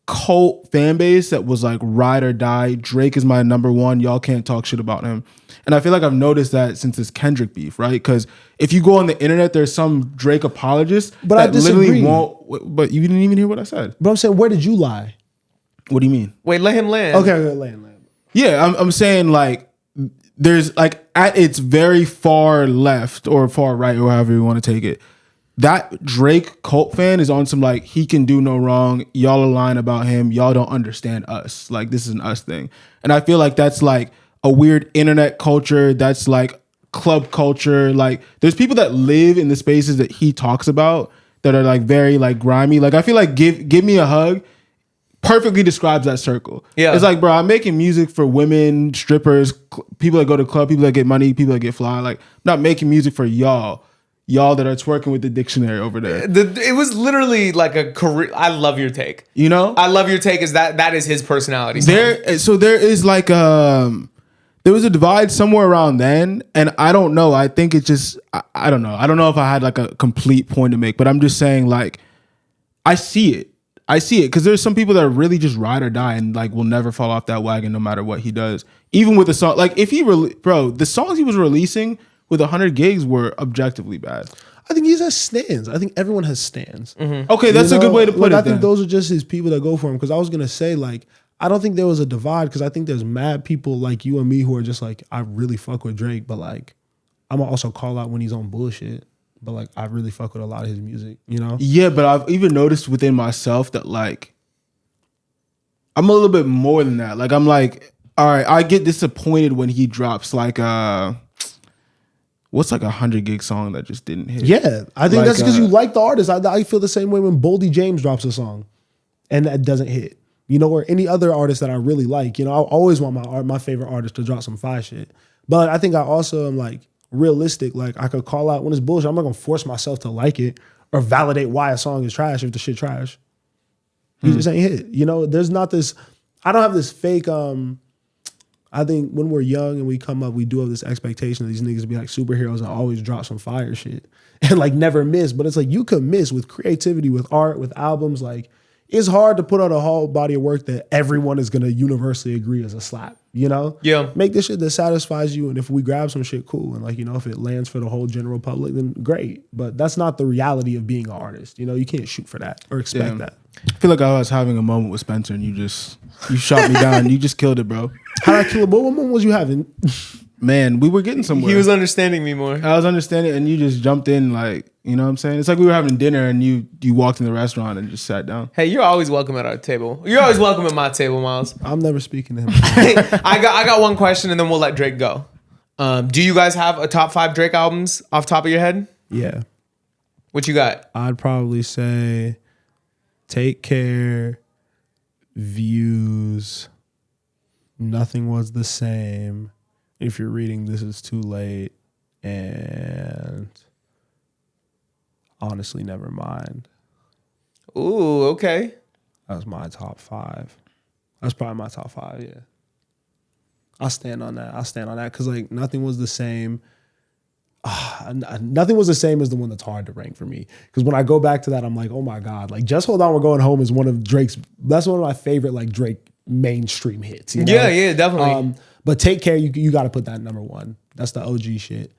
cult fan base that was like ride or die. Drake is my number one. Y'all can't talk shit about him. And I feel like I've noticed that since this Kendrick beef, right? Because if you go on the internet, there's some Drake apologists But I disagree. literally won't. But you didn't even hear what I said. But I'm saying, where did you lie? What do you mean? Wait, let him land. Okay, land. Yeah, I'm saying like there's like at its very far left or far right or however you want to take it. That Drake cult fan is on some like he can do no wrong. Y'all are lying about him. Y'all don't understand us. Like this is an us thing. And I feel like that's like a weird internet culture. That's like club culture. Like there's people that live in the spaces that he talks about that are like very like grimy. Like I feel like give me a hug perfectly describes that circle. Yeah. It's like, bro, I'm making music for women, strippers, people that go to club, people that get money, people that get fly. Like I'm not making music for y'all that are twerking with the dictionary over there. It was literally like a career. I love your take. You know? I love your take. Is that is his personality. There is like there was a divide somewhere around then, and I don't know. I think it's just I don't know. I don't know if I had like a complete point to make, but I'm just saying like I see it because there's some people that really just ride or die and like will never fall off that wagon no matter what he does. Even with the song, like if he the songs he was releasing with 100 gigs were objectively bad. I think he has stands. I think everyone has stands. Mm-hmm. Okay, that's a good way to put it. I think those are just his people that go for him. Because I was gonna say like I don't think there was a divide because I think there's mad people like you and me who are just like I really fuck with Drake, but like I'm gonna also call out when he's on bullshit. But like I really fuck with a lot of his music, you know? Yeah, but I've even noticed within myself that like I'm a little bit more than that. Like I'm like, all right, I get disappointed when he drops like what's like 100 gig song that just didn't hit. Yeah, I think like, that's because you like the artist. I feel the same way when Boldy James drops a song and that doesn't hit. You know, or any other artist that I really like. You know, I always want my favorite artist to drop some fire shit. But I think I also am like realistic. Like I could call out when it's bullshit. I'm not gonna force myself to like it or validate why a song is trash if the shit trash. He just ain't hit. You know, there's not this. I don't have this fake. I think when we're young and we come up, we do have this expectation of these niggas to be like superheroes and always drop some fire shit and like never miss. But it's like you could miss with creativity, with art, with albums. Like it's hard to put out a whole body of work that everyone is gonna universally agree is a slap. You know? Yeah. Make this shit that satisfies you. And if we grab some shit, cool. And like, you know, if it lands for the whole general public, then great. But that's not the reality of being an artist. You know, you can't shoot for that or expect that. I feel like I was having a moment with Spencer and you shot me down. You just killed it, bro. How did I kill it? What moment was you having? Man, we were getting somewhere. He was understanding me more. I was understanding and you just jumped in like, you know what I'm saying? It's like we were having dinner and you walked in the restaurant and just sat down. Hey, you're always welcome at our table. You're always welcome at my table, Miles. I'm never speaking to him. I got one question and then we'll let Drake go. Do you guys have a top 5 Drake albums off top of your head? Yeah. What you got? I'd probably say Take Care, Views, Nothing Was the Same, If You're Reading This Is Too Late, and Honestly Never Mind. Ooh, okay. That was my top 5. That's probably my top 5, yeah. I'll stand on that. Because like Nothing Was the Same. Nothing Was the Same is the one that's hard to rank for me. Because when I go back to that, I'm like, oh my God. Like Just Hold On, We're Going Home is that's one of my favorite like Drake mainstream hits. You know? Yeah, definitely. But Take Care, you got to put that in number 1. That's the OG shit.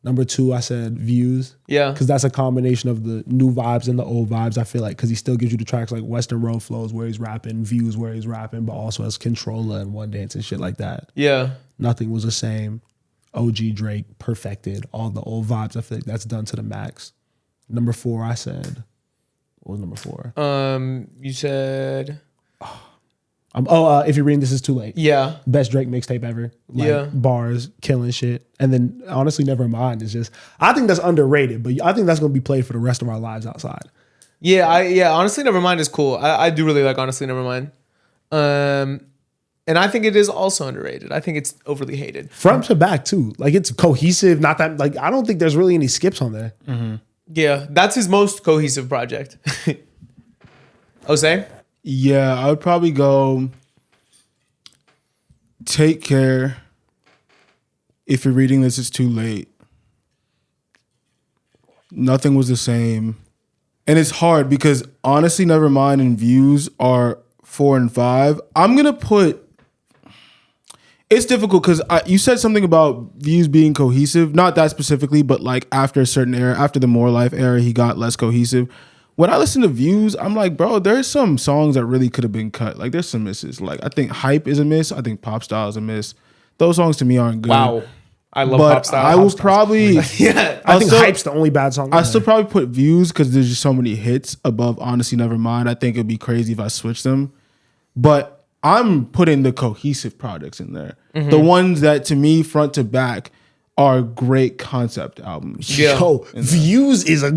Number 2, I said Views. Yeah. Because that's a combination of the new vibes and the old vibes, I feel like. Because he still gives you the tracks like Western Road Flows where he's rapping, Views where he's rapping, but also has Controller and One Dance and shit like that. Yeah. Nothing Was the Same. OG Drake perfected all the old vibes. I feel like that's done to the max. Number 4, I said. What was number 4? You said. If You're Reading This Is Too Late. Yeah. Best Drake mixtape ever. Like, Yeah. Bars, killing shit. And then Honestly Never Mind is just, I think that's underrated, but I think that's going to be played for the rest of our lives outside. Yeah. Honestly, Nevermind is cool. I do really like Honestly Nevermind. And I think it is also underrated. I think it's overly hated. Front to back too. Like it's cohesive. Not that like I don't think there's really any skips on there. Mm-hmm. Yeah, that's his most cohesive project. Jose? Yeah, I would probably go Take Care. If You're Reading This Is Too Late. Nothing Was the Same. And it's hard because Honestly Nevermind and Views are 4 and 5. I'm going to put... It's difficult because you said something about Views being cohesive. Not that specifically, but like after a certain era, after the More Life era, he got less cohesive. When I listen to Views, I'm like, bro, there's some songs that really could have been cut. Like there's some misses. Like I think Hype is a miss. I think Pop Style is a miss. Those songs to me aren't good. Wow. I love But Pop Style. I will probably... Yeah. I think Hype's the only bad song. I still probably put Views because there's just so many hits above Honestly Nevermind. I think it'd be crazy if I switched them. But I'm putting the cohesive projects in there. Mm-hmm. The ones that to me, front to back, are great concept albums. Yeah. Yo, Views is a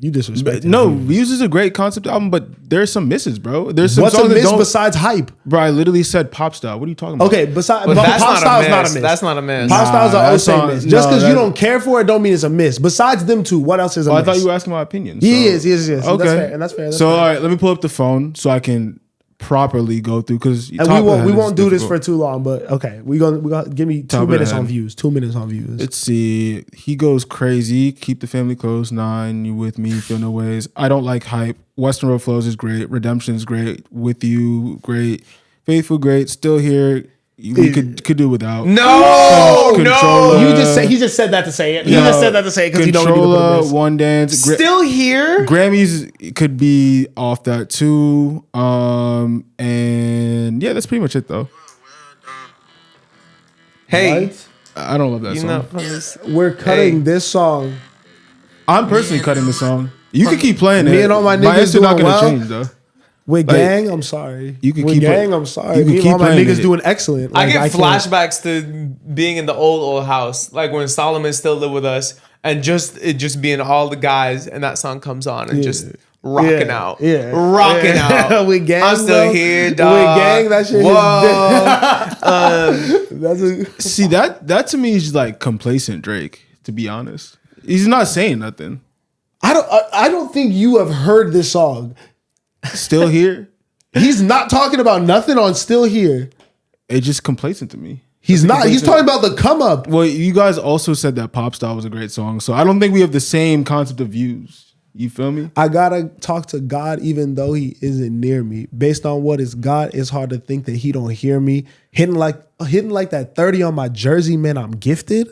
you disrespect. No, Views is a great concept album, but there's some misses, bro. There's some What's a songs that miss don't, besides Hype? bro, I literally said Pop Style. What are you talking about? Okay, besides But that's Pop not Style's a not a miss. miss. That's not a miss. Pop Style's an that's OC not- miss. Just no, because you that- don't care for it, don't mean it's a miss. Besides them two, what else is a Oh, miss? I thought you were asking my opinion. He is. Okay. That's fair. And that's fair. So all right, let me pull up the phone so I can properly go through because And we won't do this for too long, but okay, we gonna give me 2 minutes on Views. 2 minutes on Views. Let's see. He Goes Crazy. Keep the Family Close. 9. You With Me. Feel No Ways. I Don't Like Hype. Western Road Flows is great. Redemption is great. With You, great. Faithful, great. Still Here. We could do without. No, Controller. He just said that to say it. He just said that to say it because you don't need to put Controller, a miss. One Dance. Still here? Grammys could be off that too. And yeah, that's pretty much it though. Hey, Right? I don't love that you song. know, from this- We're cutting Hey. this song. I'm personally cutting the song. You can keep playing it. Me and all my niggas answer not doing gonna well. change though. With Like, gang, I'm sorry. you can With keep gang, it- I'm sorry. you can Me and keep all my playing niggas it. doing excellent. I Like, get can't- flashbacks to being in the old house, like when Solomon still lived with us, and just being all the guys, and that song comes on and just rocking out, rocking out. With gang, I'm still bro. here, dog. With gang, that shit Whoa. That's a, See that to me is like complacent Drake. To be honest, he's not saying nothing. I don't think you have heard this song. Still Here. He's not talking about nothing on Still Here. It's just complacent to me. He's not. He's talking about the come up. Well, you guys also said that Pop Style was a great song, so I don't think we have the same concept of Views. You feel me? I gotta talk to God even though he isn't near me. Based on what is God, it's hard to think that he don't hear me. Hitting like that 30 on my jersey, man, I'm gifted.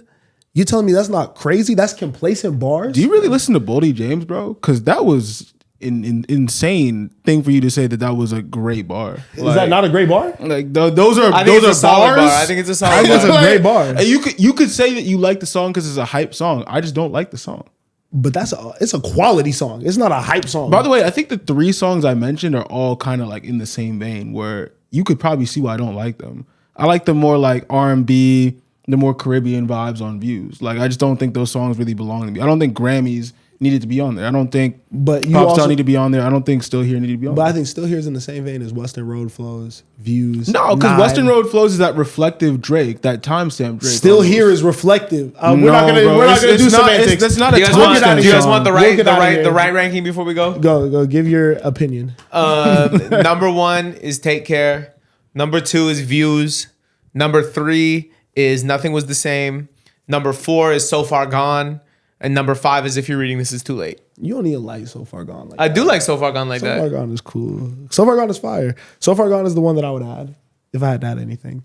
You telling me that's not crazy? That's complacent bars? Do you really listen to Boldy James, bro? Because that was an insane thing for you to say that was a great bar. Is that not a great bar? Like those are I think those it's a are solid bars. bar. I think it's a I solid think it's a bar. great bar. And you could say that you like the song because it's a hype song. I just don't like the song. But it's a quality song. It's not a hype song. By the way, I think the 3 songs I mentioned are all kind of like in the same vein where you could probably see why I don't like them. I like the more like R&B, the more Caribbean vibes on Views. Like, I just don't think those songs really belong to me. I don't think Grammys needed to be on there. I don't think Pop Star need to be on there. I don't think Still Here need to be on there. But I think Still Here is in the same vein as Western Road Flows, Views. No, because Western Road Flows is that reflective Drake, that timestamp Drake. Still Here is reflective. We're No, not gonna bro. we're not gonna It's do not- semantics. That's not a Do you guys timestamp want the song. right ranking before we go? Go give your opinion. Number 1 is Take Care. Number 2 is Views. Number 3 is Nothing Was the Same. Number 4 is So Far Gone. And number 5 is If You're Reading This Is Too Late. You don't even like So Far Gone like I that. do like So Far Gone like So that. Far Gone is cool. So Far Gone is fire. So Far Gone is the one that I would add if I had to add anything.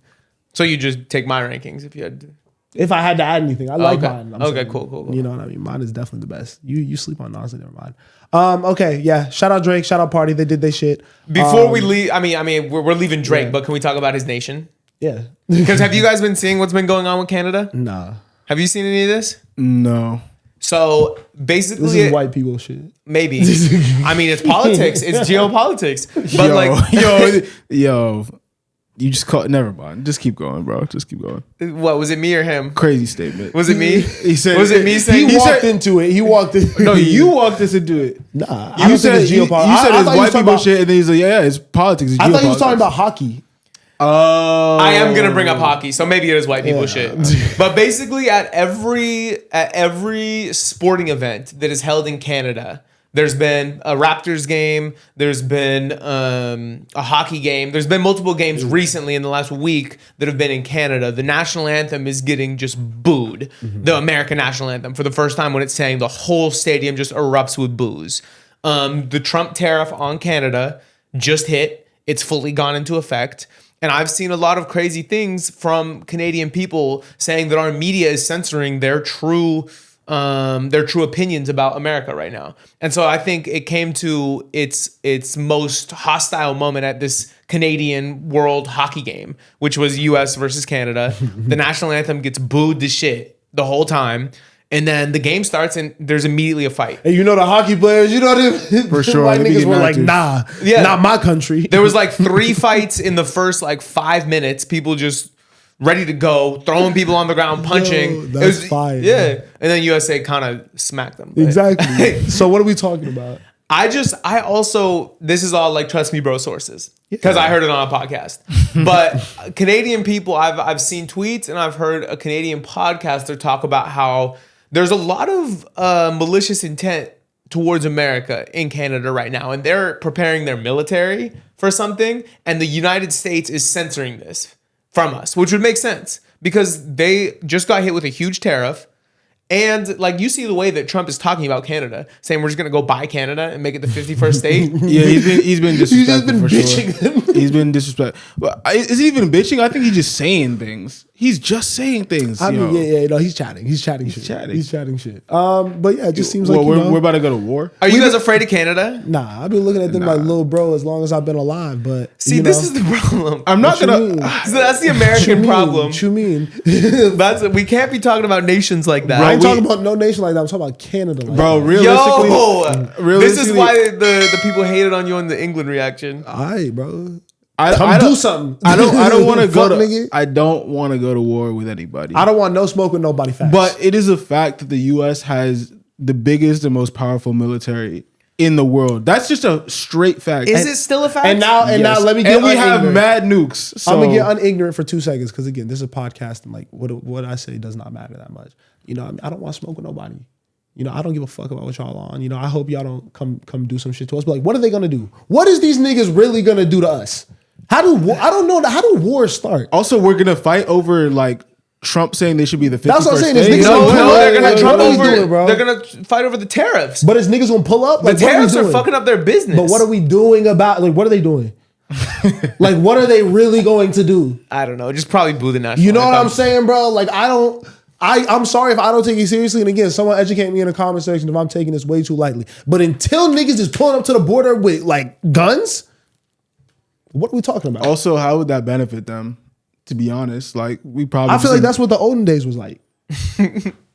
So you just take my rankings if you had to. If I had to add anything, I like okay. mine. I'm Okay, saying. cool. You know what I mean? Mine is definitely the best. You sleep on Nas, never mind. Okay, yeah. Shout out Drake. Shout out Party. They did their shit. Before we leave, I mean, we're leaving Drake, Yeah. but can we talk about his nation? Yeah. Because have you guys been seeing what's been going on with Canada? Nah. Have you seen any of this? No. So basically, This is white people shit. maybe. I mean, it's politics. It's geopolitics. But yo, you just caught. Never mind. Just keep going, bro. Just keep going. what was it? Me or him? Crazy statement. Was it me? He said. Was it me saying? He walked into it. He walked in. No, you walked us into it. Nah. I You don't said think it's you geopolitics. said I it's thought he was white talking people about- shit, and then he's like, yeah, it's politics. It's I thought he was geopolitics. talking about hockey. Oh, I am gonna bring up hockey, so maybe it is white people shit. But basically, at every sporting event that is held in Canada, there's been a Raptors game, there's been a hockey game, there's been multiple games recently in the last week that have been in Canada. The national anthem is getting just booed. The American national anthem for the first time when it's saying the whole stadium just erupts with boos. The Trump tariff on Canada just hit. It's fully gone into effect. And I've seen a lot of crazy things from Canadian people saying that our media is censoring their true opinions about America right now. And so I think it came to its most hostile moment at this Canadian World Hockey game, which was US versus Canada. The national anthem gets booed to shit the whole time. And then the game starts and there's immediately a fight. And you know the hockey players, you know them, For sure, white they be niggas getting were like, active. nah, not my country. There was like 3 fights in the first like 5 minutes. People just ready to go, throwing people on the ground, punching. Yo, that's fire. Yeah. And then USA kind of smacked them. But- Exactly. So what are we talking about? this is all like trust me bro sources because I heard it on a podcast. But Canadian people, I've seen tweets and I've heard a Canadian podcaster talk about how there's a lot of malicious intent towards America in Canada right now, and they're preparing their military for something, and the United States is censoring this from us, which would make sense because they just got hit with a huge tariff. And like you see the way that Trump is talking about Canada, saying we're just gonna go buy Canada and make it the 51st state. Yeah, he's been disrespectful. You've just been for bitching sure. them. He's been disrespectful. But is he even bitching? I think he's just saying things. He's just saying things. I mean, yo. yeah, no, he's chatting. He's chatting shit. He's chatting shit. But yeah, it just seems like we're about to go to war. Are you guys afraid of Canada? Nah, I've been looking at them like little bro as long as I've been alive. But See, you this know, is the problem. I'm not what you gonna. mean? So that's the American problem. What you mean? We can't be talking about nations like that. I ain't talking about no nation like that. I'm talking about Canada. Like Bro, that. realistically, This is why the people hated on you on the England reaction. All right, bro. I Come don't- do something. I don't want to go Fuck, to. nigga. I don't want to go to war with anybody. I don't want no smoke with nobody. Facts. But it is a fact that the U.S. has the biggest and most powerful military in the world. That's just a straight fact. Is it still a fact? and now Yes. let me get And we have unignorant. mad nukes. So I'm gonna get unignorant for 2 seconds because again, this is a podcast and like what I say does not matter that much. You know, I don't want to smoke with nobody. You know, I don't give a fuck about what y'all on. You know, I hope y'all don't come do some shit to us. But like, what are they gonna do? What is these niggas really gonna do to us? I don't know. How do wars start? Also, we're gonna fight over like Trump saying they should be the 51st That's what I'm saying, is state. niggas no, gonna pull they're up. gonna Like, Trump what are we over. doing, bro? They're gonna fight over the tariffs. But is niggas gonna pull up? The Like, what tariffs we are doing? fucking up their business. But what are we doing about? Like, what are they doing? Like, what are they really going to do? I don't know. Just probably boo the national. You know what anthem. I'm saying, bro? Like, I'm sorry if I don't take it seriously. And again, someone educate me in the comment section if I'm taking this way too lightly. But until niggas is pulling up to the border with like guns, what are we talking about? Also, how would that benefit them? To be honest, like we probably. I feel like that's what the olden days was like.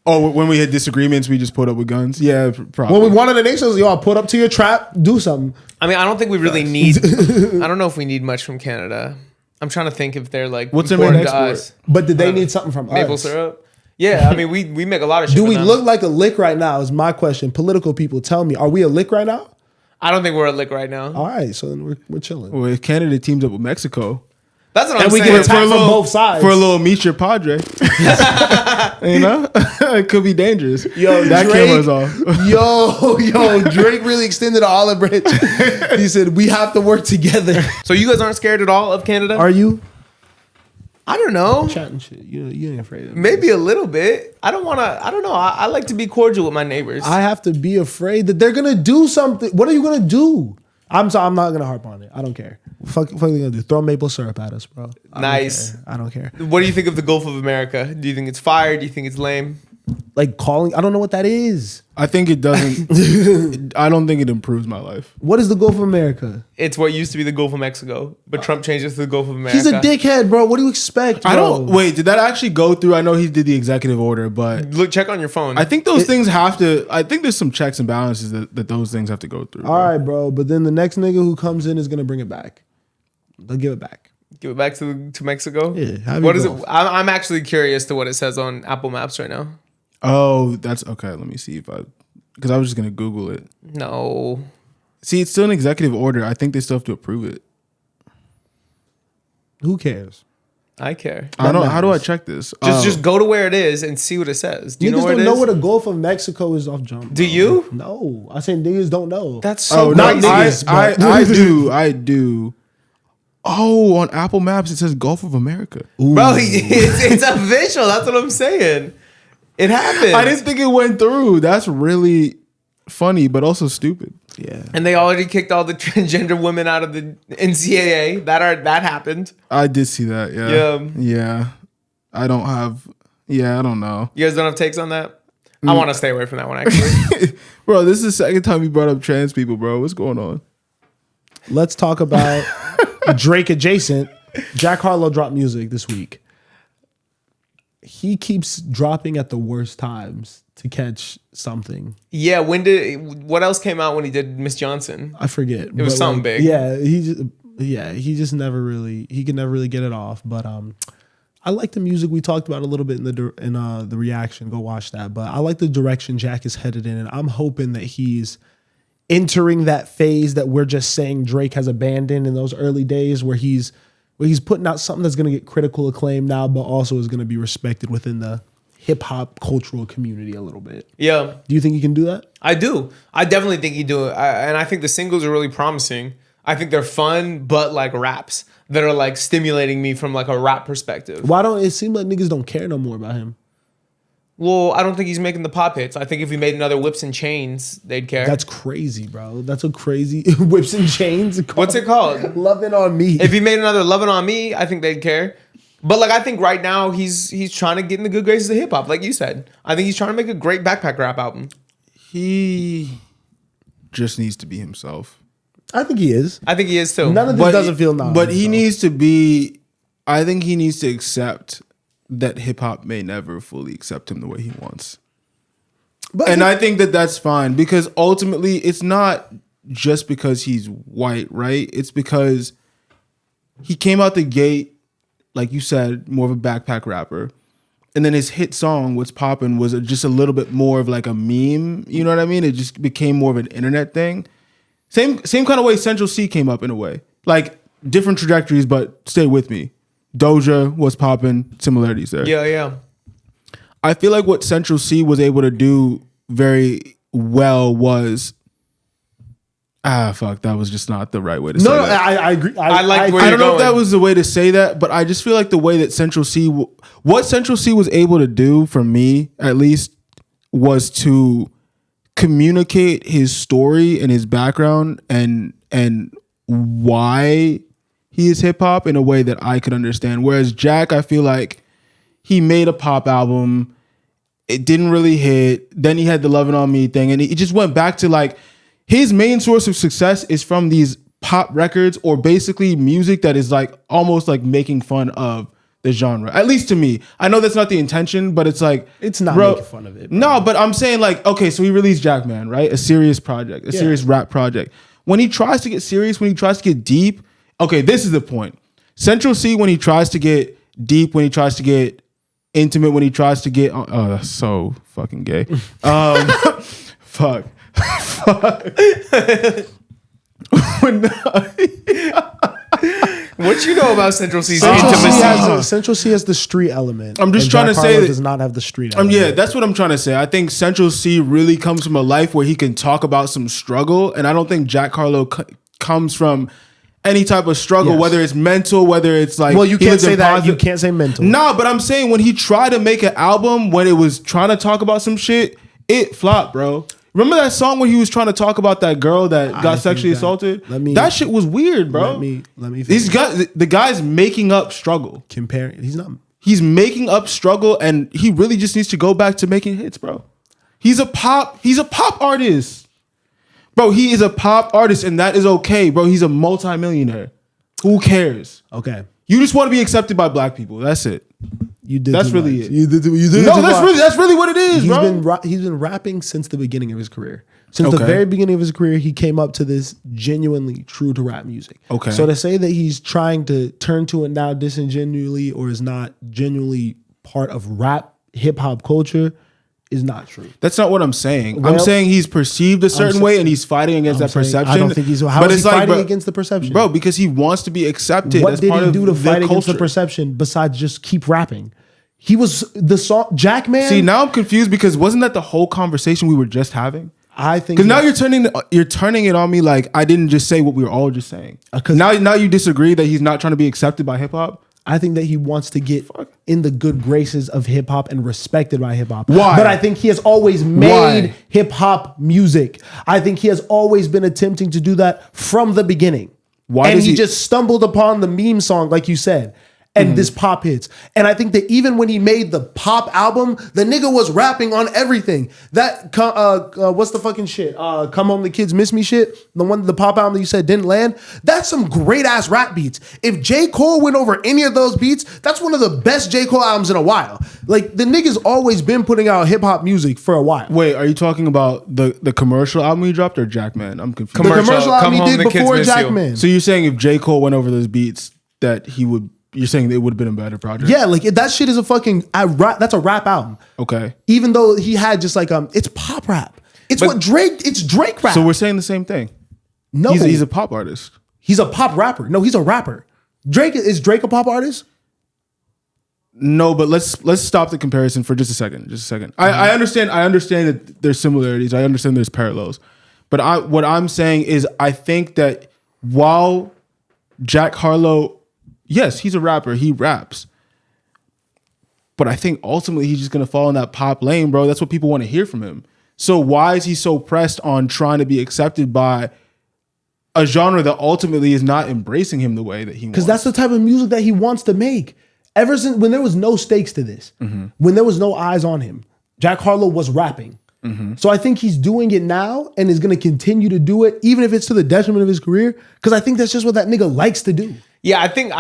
Oh, when we had disagreements, we just put up with guns. Yeah, probably. When we wanted the nations, y'all put up to your trap, do something. I mean, I don't think we really need. I don't know if we need much from Canada. I'm trying to think if they're like What's their important main to export? us. But did they need something from Maple us? syrup. Yeah, I mean we make a lot of shit. Do with we them. look like a lick right now? Is my question. Political people, tell me, are we a lick right now? I don't think we're a lick right now. All right, so then we're chilling. Well, if Canada teams up with Mexico, That's what I'm And we saying. can attack from both sides. for a little meet your padre, you know, it could be dangerous. Yo, that Drake, camera's off. yo, Drake really extended the olive branch. He said we have to work together. So you guys aren't scared at all of Canada? Are you I don't know. chatting shit? You ain't afraid of me. Maybe a little bit. I don't want to. I don't know. I like to be cordial with my neighbors. I have to be afraid that they're gonna do something. What are you gonna do? I'm not gonna harp on it. I don't care. Fuck they gonna do? Throw maple syrup at us, bro. Nice. I don't care. What do you think of the Gulf of America? Do you think it's fire? Do you think it's lame? Like calling. I don't know what that is. I think it doesn't. I don't think it improves my life. What is the Gulf of America? It's what used to be the Gulf of Mexico, but Trump changed it to the Gulf of America. He's a dickhead, bro. What do you expect? Bro? I don't. Wait, did that actually go through? I know he did the executive order, but Look, check on your phone. I think those things have to. I think there's some checks and balances that those things have to go through. All right, bro. But then the next nigga who comes in is gonna bring it back. They'll give it back. Give it back to Mexico. Yeah, have What your is it? Gulf. I'm actually curious to what it says on Apple Maps right now. Oh, that's okay. Let me see because I was just gonna Google it. No. See, it's still an executive order. I think they still have to approve it. Who cares? I care. I don't. How do I matters. check this? Just go to where it is and see what it says. Do you know Niggas where don't it know is? where the Gulf of Mexico is off jump. Do bro. you? No, I say niggas don't know. That's so no, crazy. niggas, I but- do. I do. Oh, on Apple Maps it says Gulf of America. Bro, it's official. That's what I'm saying. It happened. I didn't think it went through. That's really funny, but also stupid. Yeah. And they already kicked all the transgender women out of the NCAA. That happened. I did see that. Yeah. Yeah. Yeah. I don't have. Yeah, I don't know, You guys don't have takes on that? I want to stay away from that one, actually. bro. This is the second time you brought up trans people, bro. What's going on? Let's talk about Drake adjacent. Jack Harlow dropped music this week. He keeps dropping at the worst times to catch something. Yeah, what else came out when he did Miss Johnson? I forget. It was something big. Yeah, he just never really he can never really get it off. But I like the music we talked about a little bit in the reaction. Go watch that. But I like the direction Jack is headed in, and I'm hoping that he's entering that phase that we're just saying Drake has abandoned in those early days where he's putting out something that's going to get critical acclaim now, but also is going to be respected within the hip hop cultural community a little bit. Yeah, Do you think he can do that? I do. I definitely think he do it. And I think the singles are really promising. I think they're fun, but like raps that are like stimulating me from like a rap perspective. Why don't it seem like niggas don't care no more about him? Well, I don't think he's making the pop hits. I think if he made another Whips and Chains, they'd care. That's crazy, bro. That's a crazy whips and chains. What's it called? Loving on me. If he made another Lovin' on Me, I think they'd care. But like I think right now he's trying to get in the good graces of hip hop, like you said. I think he's trying to make a great backpack rap album. He just needs to be himself. I think he is. I think he is too. None of this doesn't feel nice. But he needs to be. I think he needs to accept that hip hop may never fully accept him the way he wants. And I think that that's fine because ultimately it's not just because he's white, right? It's because he came out the gate, like you said, more of a backpack rapper. And then his hit song, What's Poppin', was just a little bit more of like a meme. You know what I mean? It just became more of an internet thing. Same kind of way Central C came up in a way. Like different trajectories, but stay with me. Doja, What's Poppin', similarities there. Yeah. I feel like what Central C was able to do very well was that was just not the right way to say No, that. I agree. I like where I you're don't know if going. that was the way to say that, but I just feel like the way that what Central C was able to do for me, at least, was to communicate his story and his background and why he is hip hop in a way that I could understand. Whereas Jack, I feel like he made a pop album. It didn't really hit. Then he had the Lovin' on Me thing. And he just went back to like his main source of success is from these pop records or basically music that is like almost like making fun of the genre. At least to me. I know that's not the intention, but it's like It's not bro, making fun of it, bro. No, but I'm saying like, okay, so he released Jackman, right? A serious project, a serious rap project. When he tries to get serious, when he tries to get deep, okay, this is the point. Central C, when he tries to get deep, when he tries to get intimate, when he tries to get, oh, that's so fucking gay. Fuck. What you know about Central C's Central C, intimacy? Central C has the street element. I'm just and trying Jack to say Harlow that- does not have the street element. Yeah, that's what I'm trying to say. I think Central C really comes from a life where he can talk about some struggle, and I don't think Jack Harlow comes from any type of struggle, Yes. whether it's mental, whether it's like. Well, you he can't lives in say that. positive- You can't say mental. No, but I'm saying when he tried to make an album, when it was trying to talk about some shit, it flopped, bro. Remember that song when he was trying to talk about that girl that got think sexually that- assaulted? let me- That shit was weird, bro. Let me. The guy's making up struggle. Comparing. He's not. He's making up struggle, and he really just needs to go back to making hits, bro. He's a pop artist. Bro, he is a pop artist, and that is okay, bro. He's a multimillionaire. Who cares? Okay. You just want to be accepted by black people. That's it. You did. That's too really much. it. You did. You did No, too much. that's really what it is, He's bro. he's been rapping since the beginning of his career. Since the Okay. very beginning of his career, he came up to this genuinely true to rap music. Okay. So to say that he's trying to turn to it now disingenuously or is not genuinely part of rap hip hop culture is not true. That's not what I'm saying. I'm Well, saying he's perceived a certain way, and he's fighting against that saying, perception. I don't think he's. How But is it's he like, fighting bro, against the perception, bro? Because he wants to be accepted. What as did part he of do to their fight against the culture. perception besides just keep rapping? He was the song Jackman. See, now I'm confused because wasn't that the whole conversation we were just having? I think Because now you're turning it on me like I didn't just say what we were all just saying. 'Cause- Now you disagree that he's not trying to be accepted by hip hop. I think that he wants to get in the good graces of hip hop and respected by hip hop. Why? But I think he has always Why? made hip hop music. I think he has always been attempting to do that from the beginning. Why And does he he- just stumbled upon the meme song, like you said, and this pop hits. And I think that even when he made the pop album, the nigga was rapping on everything. That what's the fucking shit? Come Home the Kids Miss Me shit. The pop album that you said didn't land. That's some great ass rap beats. If J. Cole went over any of those beats, that's one of the best J. Cole albums in a while. Like the nigga's always been putting out hip hop music for a while. Wait, are you talking about the commercial album he dropped or Jackman? I'm confused. The commercial album Come he Home, did the Kids before Miss You. Jackman. So you're saying if J. Cole went over those beats that he would? You're saying it would have been a better project? Yeah, like that shit is a fucking that's a rap album. Okay. Even though he had just like it's pop rap. It's But- what Drake. It's Drake rap. So we're saying the same thing. no, He's a pop artist. he's a pop rapper. No, he's a rapper. Is Drake a pop artist? No, but let's stop the comparison for just a second. Just a second. I understand. I understand that there's similarities. I understand there's parallels. But what I'm saying is I think that while Jack Harlow, yes, he's a rapper. He raps. But I think ultimately he's just gonna fall in that pop lane, bro. That's what people want to hear from him. So why is he so pressed on trying to be accepted by a genre that ultimately is not embracing him the way that he wants? Because that's the type of music that he wants to make. Ever since when there was no stakes to this, when there was no eyes on him, Jack Harlow was rapping. So I think he's doing it now and is going to continue to do it, even if it's to the detriment of his career. Because I think that's just what that nigga likes to do. Yeah, I think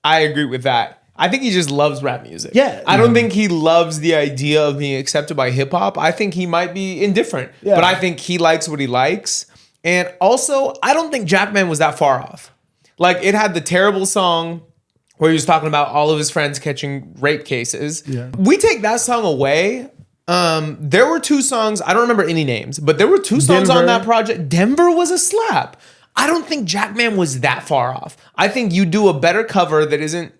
I agree with that. I think he just loves rap music. Yeah. I don't think he loves the idea of being accepted by hip hop. I think he might be indifferent. Yeah. But I think he likes what he likes. And also, I don't think Jackman was that far off. Like, it had the terrible song where he was talking about all of his friends catching rape cases. Yeah. We take that song away. There were two songs, I don't remember any names, but there were two songs on Denver. that project. Denver was a slap. I don't think Jackman was that far off. I think you do a better cover that isn't.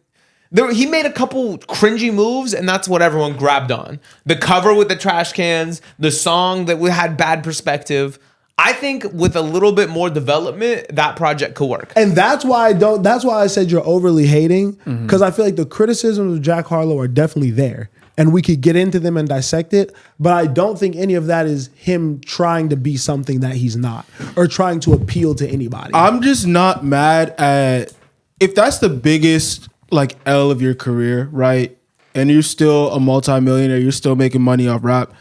He made a couple cringy moves, and that's what everyone grabbed on. The cover with the trash cans, the song that we had bad perspective. I think with a little bit more development, that project could work. And that's why I said you're overly hating, because I feel like the criticisms of Jack Harlow are definitely there. And we could get into them and dissect it, but I don't think any of that is him trying to be something that he's not or trying to appeal to anybody. I'm just not mad at if that's the biggest like L of your career, right? And you're still a multimillionaire, you're still making money off rap.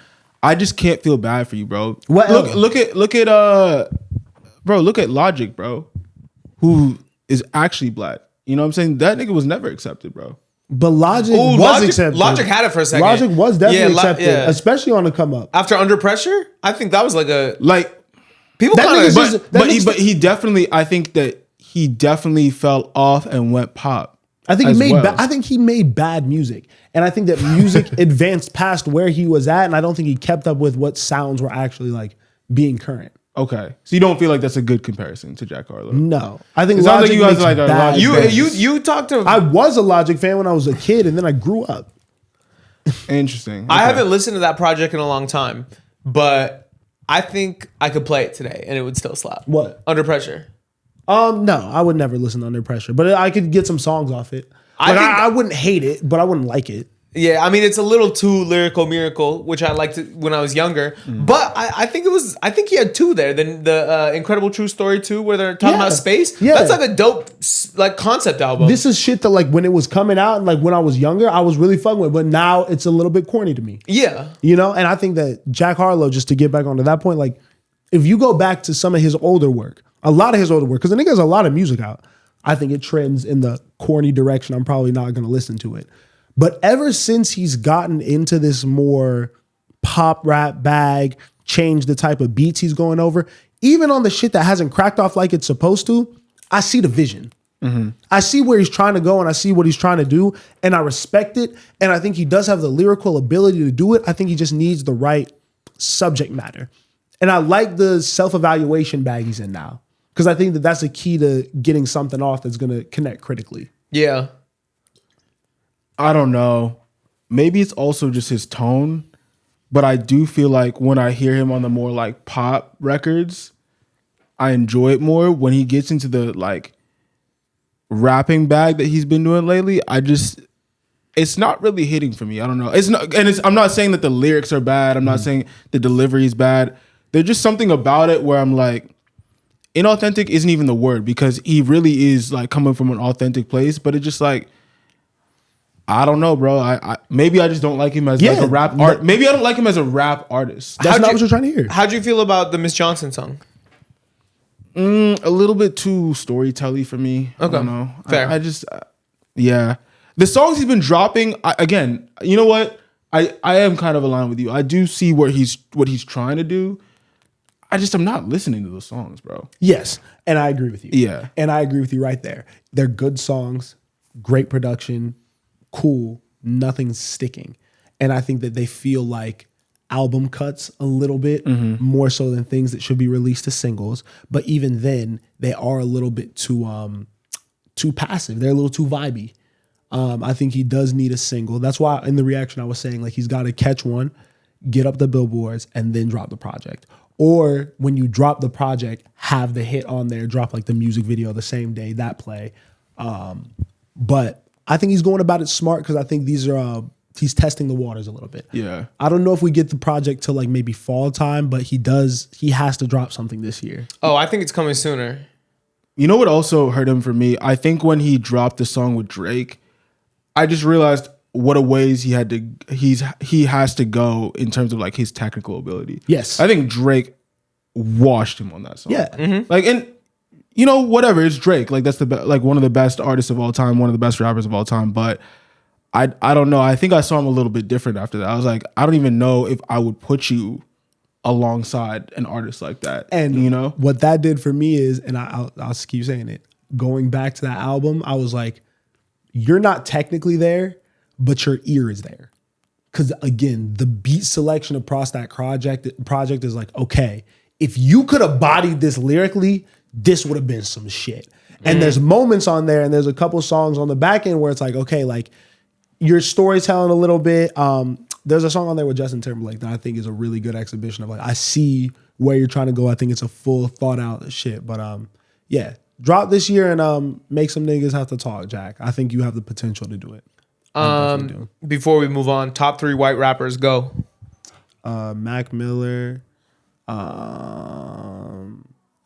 I just can't feel bad for you, bro. What look L? look at look at Logic, bro, who is actually black. You know what I'm saying? That nigga was never accepted, bro. But Logic Ooh, was accepted. Logic had it for a second. Logic was definitely accepted, yeah. especially on the come up. After Under Pressure, I think that was like a Like people That kind nigga's of. just- but he definitely, I think that he definitely fell off and went pop. I think as he made bad music, and I think that music advanced past where he was at, and I don't think he kept up with what sounds were actually like being current. Okay, so you don't feel like that's a good comparison to Jack Harlow? No, I think It sounds Logic like you guys makes are like a bad Logic beats. fans. You talked to. I was a Logic fan when I was a kid, and then I grew up. Interesting. I Okay. haven't listened to that project in a long time, but I think I could play it today and it would still slap. What? Under Pressure. No, I would never listen to Under Pressure, but I could get some songs off it. I wouldn't hate it, but I wouldn't like it. Yeah, I mean it's a little too lyrical miracle, which I liked it when I was younger. But I think he had two there. Then the Incredible True Story 2, where they're talking about space. Yeah. That's like a dope like concept album. This is shit that like when it was coming out and like when I was younger, I was really fucking with, but now it's a little bit corny to me. Yeah. You know, and I think that Jack Harlow, just to get back onto that point, like if you go back to some of his older work, a lot of his older work, because the nigga has a lot of music out, I think it trends in the corny direction. I'm probably not going to listen to it. But ever since he's gotten into this more pop rap bag, changed the type of beats he's going over, even on the shit that hasn't cracked off like it's supposed to, I see the vision. I see where he's trying to go and I see what he's trying to do and I respect it. And I think he does have the lyrical ability to do it. I think he just needs the right subject matter. And I like the self-evaluation bag he's in now because I think that that's a key to getting something off that's going to connect critically. Yeah. I don't know. Maybe it's also just his tone, but I do feel like when I hear him on the more like pop records, I enjoy it more. When he gets into the like rapping bag that he's been doing lately, it's not really hitting for me. I don't know. I'm not saying that the lyrics are bad. I'm not saying the delivery is bad. There's just something about it where I'm like, inauthentic isn't even the word because he really is like coming from an authentic place, but it's just like, I don't know, bro. I maybe I just don't like him as like a rap art. Maybe I don't like him as a rap artist. That's not what you're trying to hear. How'd you feel about the Miss Johnson song? A little bit too storytelly for me. Okay. I don't know. Fair. I just, yeah. The songs he's been dropping, again, you know what? I am kind of aligned with you. I do see what he's trying to do. I'm not listening to those songs, bro. Yes. And I agree with you. Yeah. And I agree with you right there. They're good songs, great production, cool, nothing's sticking. And I think that they feel like album cuts a little bit more so than things that should be released as singles. But even then, they are a little bit too passive. They're a little too vibey. I think he does need a single. That's why in the reaction I was saying like he's got to catch one, get up the billboards, and then drop the project. Or when you drop the project, have the hit on there, drop like the music video the same day, that play. But I think he's going about it smart because I think these are he's testing the waters a little bit. Yeah. I don't know if we get the project till like maybe fall time, but he has to drop something this year. Oh, I think it's coming sooner. You know what also hurt him for me? I think when he dropped the song with Drake, I just realized what a ways he has to go in terms of like his technical ability. Yes. I think Drake washed him on that song. Yeah. Like, and you know, whatever, it's Drake. Like that's like one of the best artists of all time, one of the best rappers of all time. But I don't know. I think I saw him a little bit different after that. I was like, I don't even know if I would put you alongside an artist like that. And you know what that did for me is, and I'll keep saying it, going back to that album, I was like, you're not technically there, but your ear is there. Because again, the beat selection across that project is like, okay, if you could have bodied this lyrically, this would have been some shit. And there's moments on there and there's a couple songs on the back end where it's like, okay, like your storytelling a little bit. There's a song on there with Justin Timberlake that I think is a really good exhibition of like, I see where you're trying to go. I think it's a full thought out shit. But yeah, drop this year and make some niggas have to talk, Jack. I think you have the potential to do it. Before we move on, top 3 white rappers, go. Mac Miller,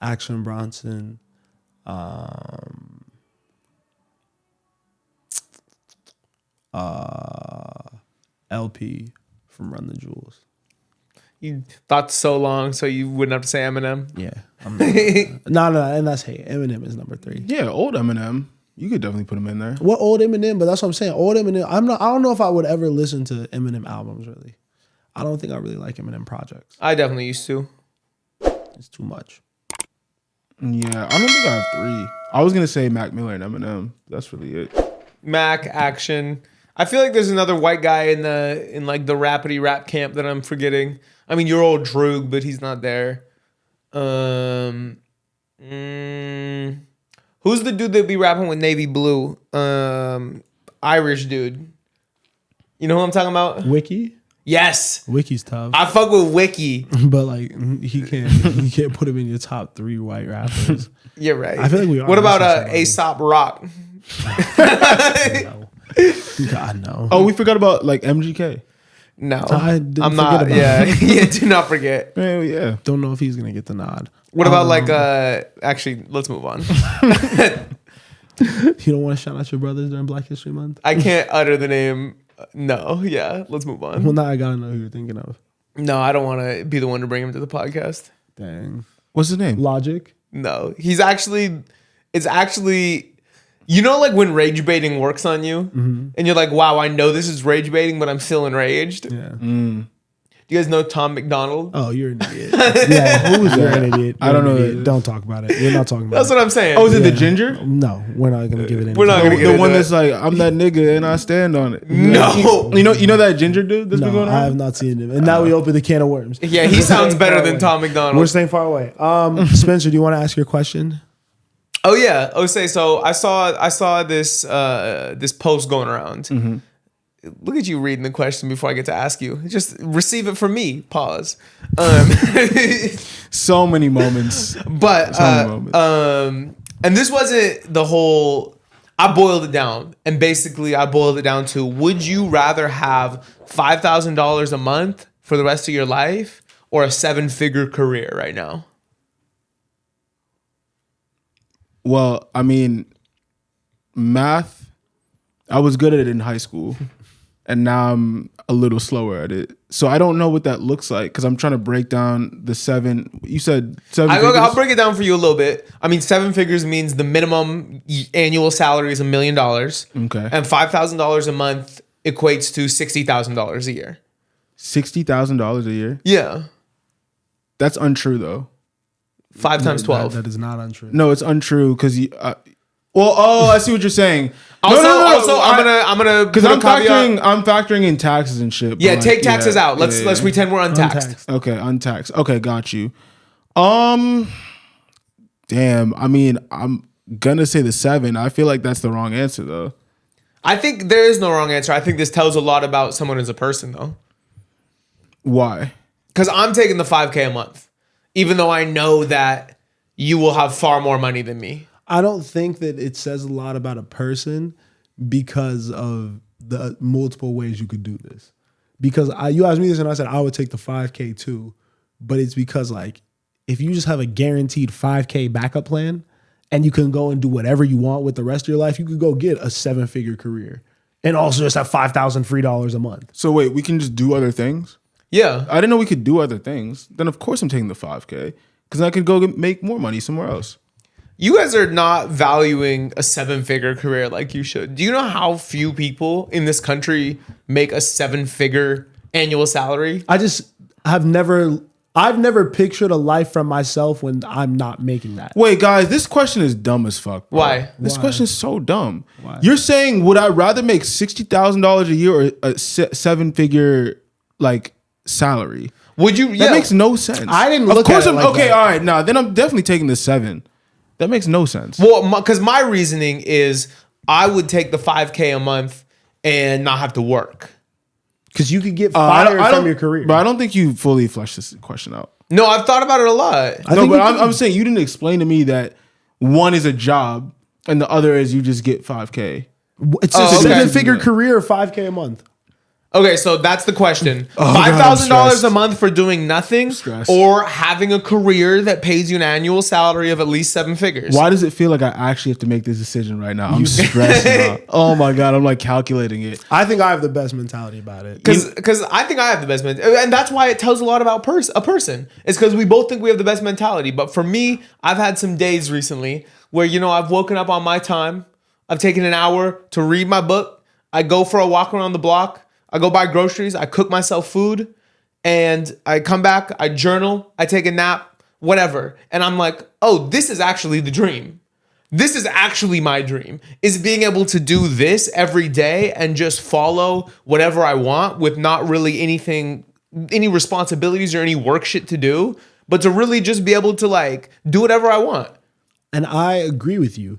Action Bronson, LP from Run the Jewels. You thought so long so you wouldn't have to say Eminem. Yeah. No, and that's hate. Eminem is number 3. Yeah, old Eminem. You could definitely put him in there. What old Eminem? But that's what I'm saying. Old Eminem. I don't know if I would ever listen to Eminem albums really. I don't think I really like Eminem projects. I definitely used to. It's too much. Yeah, I don't think I have 3. I was gonna say Mac Miller and Eminem. That's really it. Mac, Action. I feel like there's another white guy in like the rapidy rap camp that I'm forgetting. I mean, your old Droog, but he's not there. Who's the dude that be rapping with Navy Blue? Irish dude. You know who I'm talking about? Wiki. Yes. Wiki's tough. I fuck with Wiki. But like you can't put him in your top 3 white rappers. You're right. I feel like we are. What about Aesop Rock? God no. Oh, we forgot about like MGK. No, I'm not. Yeah, yeah. Do not forget. Hell yeah. Don't know if he's gonna get the nod. What about like actually, let's move on. You don't want to shout out your brothers during Black History Month? I can't utter the name. No, yeah, let's move on. Well, now I gotta know who you're thinking of. No, I don't want to be the one to bring him to the podcast. Dang. What's his name? Logic. No, it's actually, you know, like when rage baiting works on you and you're like, wow, I know this is rage baiting, but I'm still enraged. Yeah. Do you guys know Tom McDonald? Oh, you're an idiot. Yeah, who's you're an idiot. I don't know who Idiot. it is. Don't talk about it. We're not talking about That's it. what I'm saying. Oh, is it the ginger? No, we're not gonna give it any. We're not gonna get The into one it. that's like, I'm that nigga and I stand on it. No. You know that ginger dude that's been No, going I have on? not seen him. And now we open the can of worms. Yeah, he sounds better than Tom McDonald. We're staying far away. Spencer, do you want to ask your question? Oh yeah. So I saw this this post going around. Look at you reading the question before I get to ask you. Just receive it from me. Pause. So many moments. But So many moments. and this wasn't the whole. I boiled it down, and basically I boiled it down to: would you rather have $5,000 a month for the rest of your life, or a 7-figure career right now? Well, I mean, math, I was good at it in high school. And now I'm a little slower at it. So I don't know what that looks like because I'm trying to break down the 7. You said 7 figures? I'll break it down for you a little bit. I mean, 7 figures means the minimum annual salary is $1 million. Okay. And $5,000 a month equates to $60,000 a year. $60,000 a year? Yeah. That's untrue though. 5 times 12. That is not untrue. No, it's untrue because you. I see what you're saying. Also, I'm gonna because I'm factoring in taxes and shit. Yeah, but take taxes out. Let's pretend we're untaxed. Okay, untaxed. Okay, got you. Damn. I mean, I'm gonna say the 7. I feel like that's the wrong answer though. I think there is no wrong answer. I think this tells a lot about someone as a person though. Why? Because I'm taking the 5K a month, even though I know that you will have far more money than me. I don't think that it says a lot about a person because of the multiple ways you could do this. Because you asked me this and I said I would take the 5K too, but it's because like if you just have a guaranteed 5K backup plan and you can go and do whatever you want with the rest of your life, you could go get a 7-figure career and also just have $5,000 free dollars a month. So wait, we can just do other things? Yeah. I didn't know we could do other things. Then of course I'm taking the 5K because I could go make more money somewhere else. You guys are not valuing a 7-figure career like you should. Do you know how few people in this country make a 7-figure annual salary? I've never pictured a life from myself when I'm not making that. Like, guys, this question is dumb as fuck. Bro. Why? This question is so dumb. Why? You're saying, would I rather make $60,000 a year or a 7-figure like salary? Would you? That makes no sense. I didn't look at it like okay, that. all right. Nah, then I'm definitely taking the 7. That makes no sense. Well, because my reasoning is I would take the 5K a month and not have to work. Because you could get fired from your career. But I don't think you fully fleshed this question out. No, I've thought about it a lot. I'm saying you didn't explain to me that one is a job and the other is you just get 5K. It's a 7-figure career, 5K a month. Okay, so that's the question. God, $5,000 a month for doing nothing or having a career that pays you an annual salary of at least 7 figures. Why does it feel like I actually have to make this decision right now? I'm stressed out. Oh my God, I'm like calculating it. I think I have the best mentality about it. Because I think I have the best mentality. And that's why it tells a lot about a person. It's because we both think we have the best mentality. But for me, I've had some days recently where, I've woken up on my time. I've taken an hour to read my book. I go for a walk around the block. I go buy groceries, I cook myself food, and I come back, I journal, I take a nap, whatever. And I'm like, oh, this is actually the dream. This is actually my dream, is being able to do this every day and just follow whatever I want with not really any responsibilities or any work shit to do, but to really just be able to like do whatever I want. And I agree with you.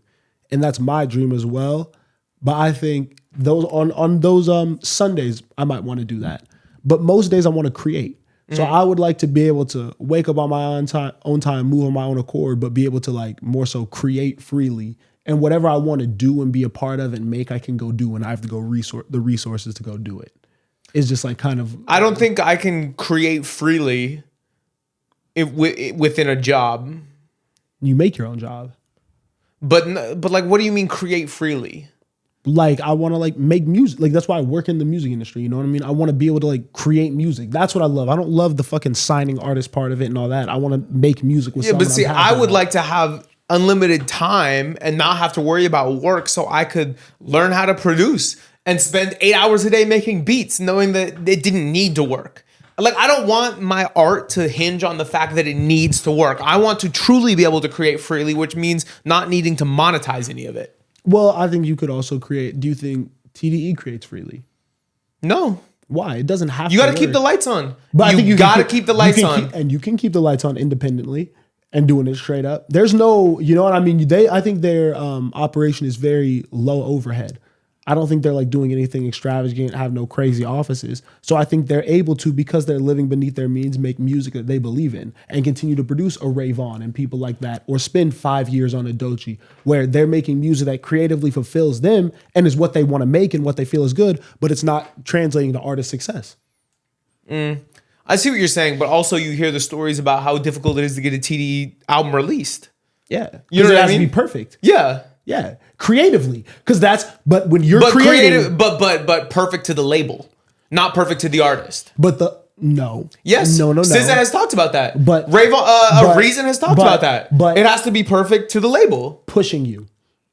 And that's my dream as well. But I think those on those Sundays, I might want to do that. But most days I want to create. So I would like to be able to wake up on my own time, move on my own accord, but be able to like more so create freely. And whatever I want to do and be a part of and make, I can go do, and I have to go the resources to go do it. It's just like kind of. I don't think I can create freely within a job. You make your own job. But like, what do you mean create freely? Like I want to like make music. Like that's why I work in the music industry. You know what I mean? I want to be able to like create music. That's what I love. I don't love the fucking signing artist part of it and all that. I want to make music with someone. But see, I would like to have unlimited time and not have to worry about work, so I could learn how to produce and spend 8 hours a day making beats, knowing that it didn't need to work. Like, I don't want my art to hinge on the fact that it needs to work. I want to truly be able to create freely, which means not needing to monetize any of it. Well, I think you could also create. Do you think TDE creates freely? No. Why? It doesn't have to. You got to keep the lights on. But I think you got to keep the lights on. And you can keep the lights on independently and doing it straight up. There's no, you know what I mean? I think their operation is very low overhead. I don't think they're like doing anything extravagant, have no crazy offices. So I think they're able to, because they're living beneath their means, make music that they believe in and continue to produce a Ray Vaughn and people like that, or spend 5 years on a Doechii, where they're making music that creatively fulfills them and is what they want to make and what they feel is good, but it's not translating to artist success. I see what you're saying, but also you hear the stories about how difficult it is to get a TDE album released. Yeah. You know what I mean? It has to be perfect. Yeah. Yeah, creatively, because but when you're creating, but perfect to the label, not perfect to the artist. But no. SZA has talked about that. But Reason has talked about that. But it has to be perfect to the label. Pushing you,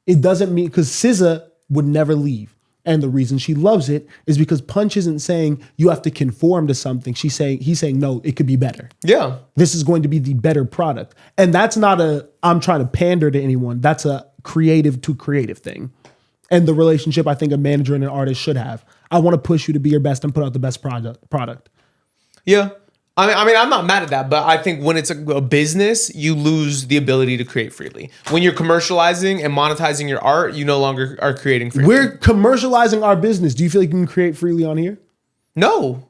it doesn't mean, because SZA would never leave, and the reason she loves it is because Punch isn't saying you have to conform to something. He's saying no, it could be better. Yeah, this is going to be the better product, and that's not I'm trying to pander to anyone. That's a creative to creative thing, and the relationship I think a manager and an artist should have. I want to push you to be your best and put out the best product. Yeah, I mean, I'm not mad at that, but I think when it's a business, you lose the ability to create freely. When you're commercializing and monetizing your art, you no longer are creating freely. We're commercializing our business. Do you feel like you can create freely on here? No.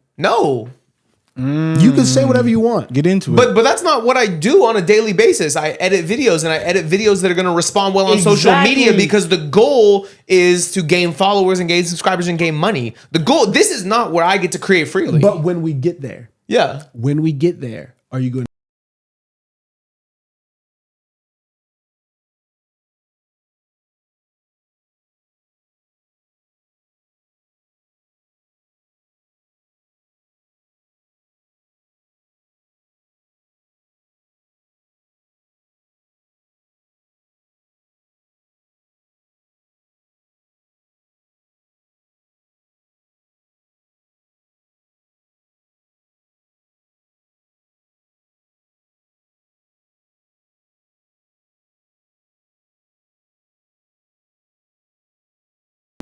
You can say whatever you want. Get into it. But that's not what I do on a daily basis. I edit videos, and I edit videos that are going to respond well on social media, because the goal is to gain followers and gain subscribers and gain money. This is not where I get to create freely. But when we get there. Yeah. When we get there, are you going to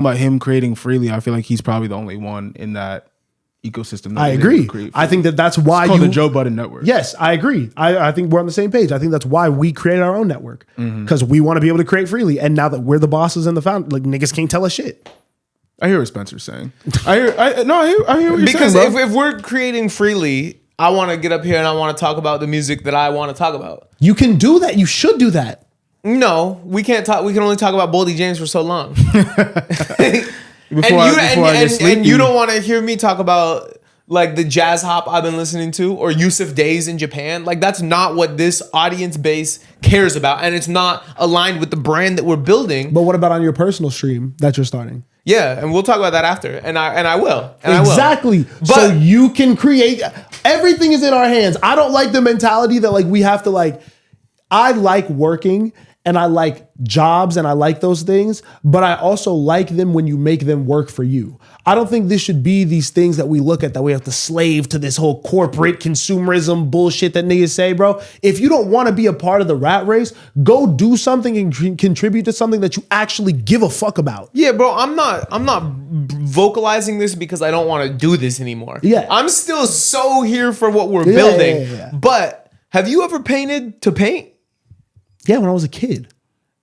about him creating freely? I feel like he's probably the only one in that ecosystem. I agree. I think that's why it's called the Joe Budden Network. Yes, I agree. I think we're on the same page. I think that's why we created our own network, because we want to be able to create freely. And now that we're the bosses and the founder, like, niggas can't tell us shit. I hear what Spencer's saying. I hear what you're because saying, bro. if we're creating freely, I want to get up here and I want to talk about the music that I want to talk about. You can do that. You should do that. No, we can't talk. We can only talk about Boldy James for so long. You don't want to hear me talk about like the jazz hop I've been listening to, or Yusuf Days in Japan. Like, that's not what this audience base cares about, and it's not aligned with the brand that we're building. But what about on your personal stream that you're starting? Yeah, and we'll talk about that after, and I will. Exactly. So you can create. Everything is in our hands. I don't like the mentality that like we have to like. I like working and I like jobs and I like those things, but I also like them when you make them work for you. I don't think this should be these things that we look at that we have to slave to this whole corporate consumerism bullshit that niggas say, bro. If you don't want to be a part of the rat race, go do something and contribute to something that you actually give a fuck about. Yeah, bro, I'm not vocalizing this because I don't want to do this anymore. Yeah. I'm still so here for what we're building. Yeah. But have you ever painted to paint? Yeah, when I was a kid.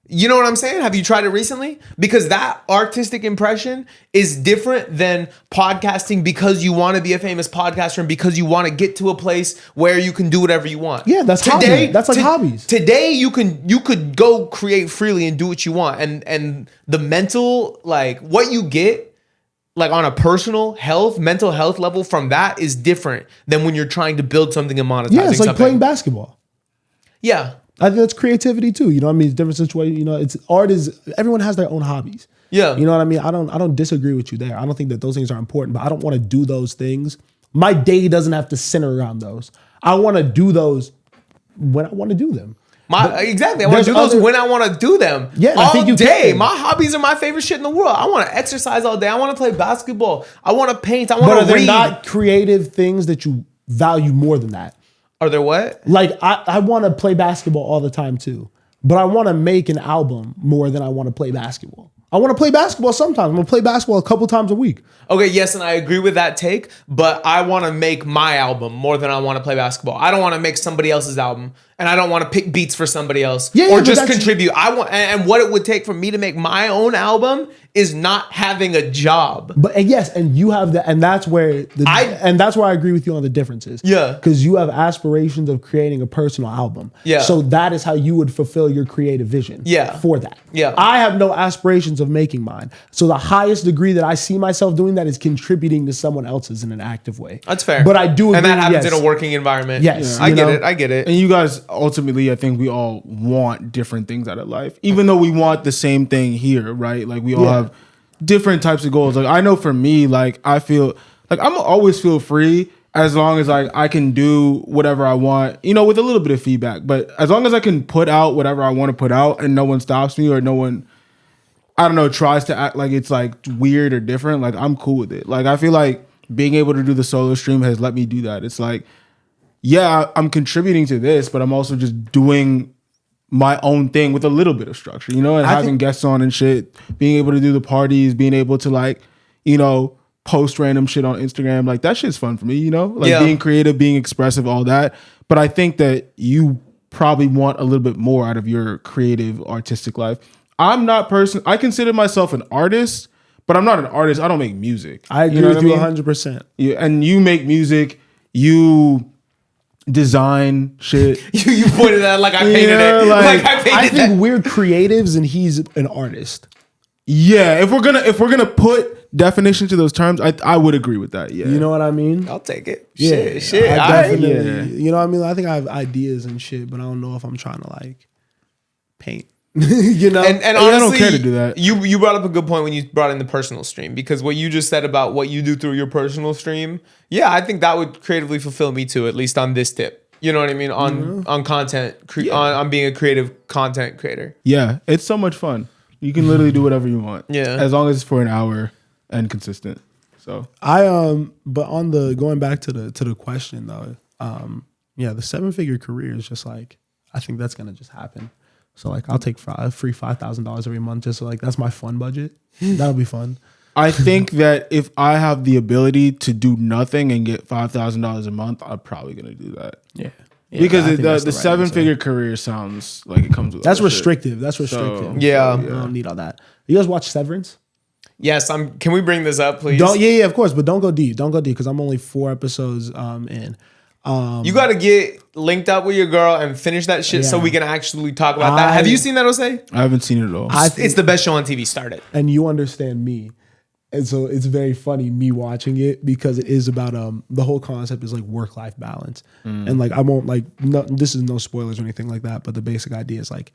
You know what I'm saying? Have you tried it recently? Because that artistic impression is different than podcasting because you want to be a famous podcaster and because you want to get to a place where you can do whatever you want. Yeah, that's hobby. That's like hobbies. Today you could go create freely and do what you want. And the mental, like what you get like on a mental health level from that is different than when you're trying to build something and monetize. Yeah, it's like playing basketball. Yeah. I think that's creativity too. You know what I mean? It's different situation. You know, it's art is everyone has their own hobbies. Yeah. You know what I mean? I don't disagree with you there. I don't think that those things are important, but I don't want to do those things. My day doesn't have to center around those. I want to do those when I want to do them. Exactly. I want to do those when I want to do them. Yeah, all I think you day. can. My hobbies are my favorite shit in the world. I want to exercise all day. I want to play basketball. I want to paint. I want But to are there read. not creative things that you value more than that? Are there what? Like I want to play basketball all the time too, but I want to make an album more than I want to play basketball. I want to play basketball sometimes. I'm gonna play basketball a couple times a week. Okay, yes, and I agree with that take, but I want to make my album more than I want to play basketball. I don't want to make somebody else's album, and I don't want to pick beats for somebody else or just contribute. I want, and what it would take for me to make my own album is not having a job. But and yes, and you have that, and that's where that's where I agree with you on the differences. Yeah, because you have aspirations of creating a personal album. Yeah, so that is how you would fulfill your creative vision. Yeah, for that. Yeah, I have no aspirations of making mine. So the highest degree that I see myself doing that is contributing to someone else's in an active way. That's fair. But I do agree, and that happens in a working environment. Yes, I get it. And you guys ultimately, I think we all want different things out of life, even though we want the same thing here, right? Like we all have different types of goals. Like I know for me, like I feel like I'm always feel free as long as like I can do whatever I want, you know, with a little bit of feedback. But as long as I can put out whatever I want to put out and no one stops me or no one, I don't know, tries to act like it's like weird or different, like I'm cool with it. Like I feel like being able to do the solo stream has let me do that. It's like, yeah, I'm contributing to this, but I'm also just doing my own thing with a little bit of structure, you know, and having guests on and shit, being able to do the parties, being able to like, you know, post random shit on Instagram. Like that shit's fun for me, you know, like being creative, being expressive, all that. But I think that you probably want a little bit more out of your creative, artistic life. I consider myself an artist, but I'm not an artist. I don't make music. I agree with you 100%. Yeah, and you make music, you design shit. You pointed at it like I painted it. Like I painted I think we're creatives and he's an artist. Yeah, if we're gonna put definition to those terms, I would agree with that. Yeah, you know what I mean? I'll take it. Yeah, shit. I definitely. You know what I mean? I think I have ideas and shit, but I don't know if I'm trying to like paint. You know, and honestly, I don't care to do that. You brought up a good point when you brought in the personal stream, because what you just said about what you do through your personal stream, yeah, I think that would creatively fulfill me too, at least on this tip. You know what I mean? On content, on being a creative content creator. Yeah, it's so much fun. You can literally do whatever you want. Yeah, as long as it's for an hour and consistent. So but on the going back to the question though, yeah, the 7-figure career is just like, I think that's gonna just happen. So like I'll take free $5,000 every month, just so like that's my fun budget. That'll be fun. I think that if I have the ability to do nothing and get $5,000 a month, I'm probably gonna do that. Yeah. Because the 7-figure career sounds like it comes with that's restrictive. That's restrictive. So, yeah, I don't need all that. You guys watch Severance? Yes, Can we bring this up, please? Yeah, of course, but don't go deep. Don't go deep because I'm only 4 episodes in. You got to get linked up with your girl and finish that shit so we can actually talk about that. Have you seen that, Jose? I haven't seen it at all. It's the best show on TV. Start it. And you understand me. And so it's very funny me watching it because it is about the whole concept is like work-life balance. And like I won't like this is no spoilers or anything like that, but the basic idea is like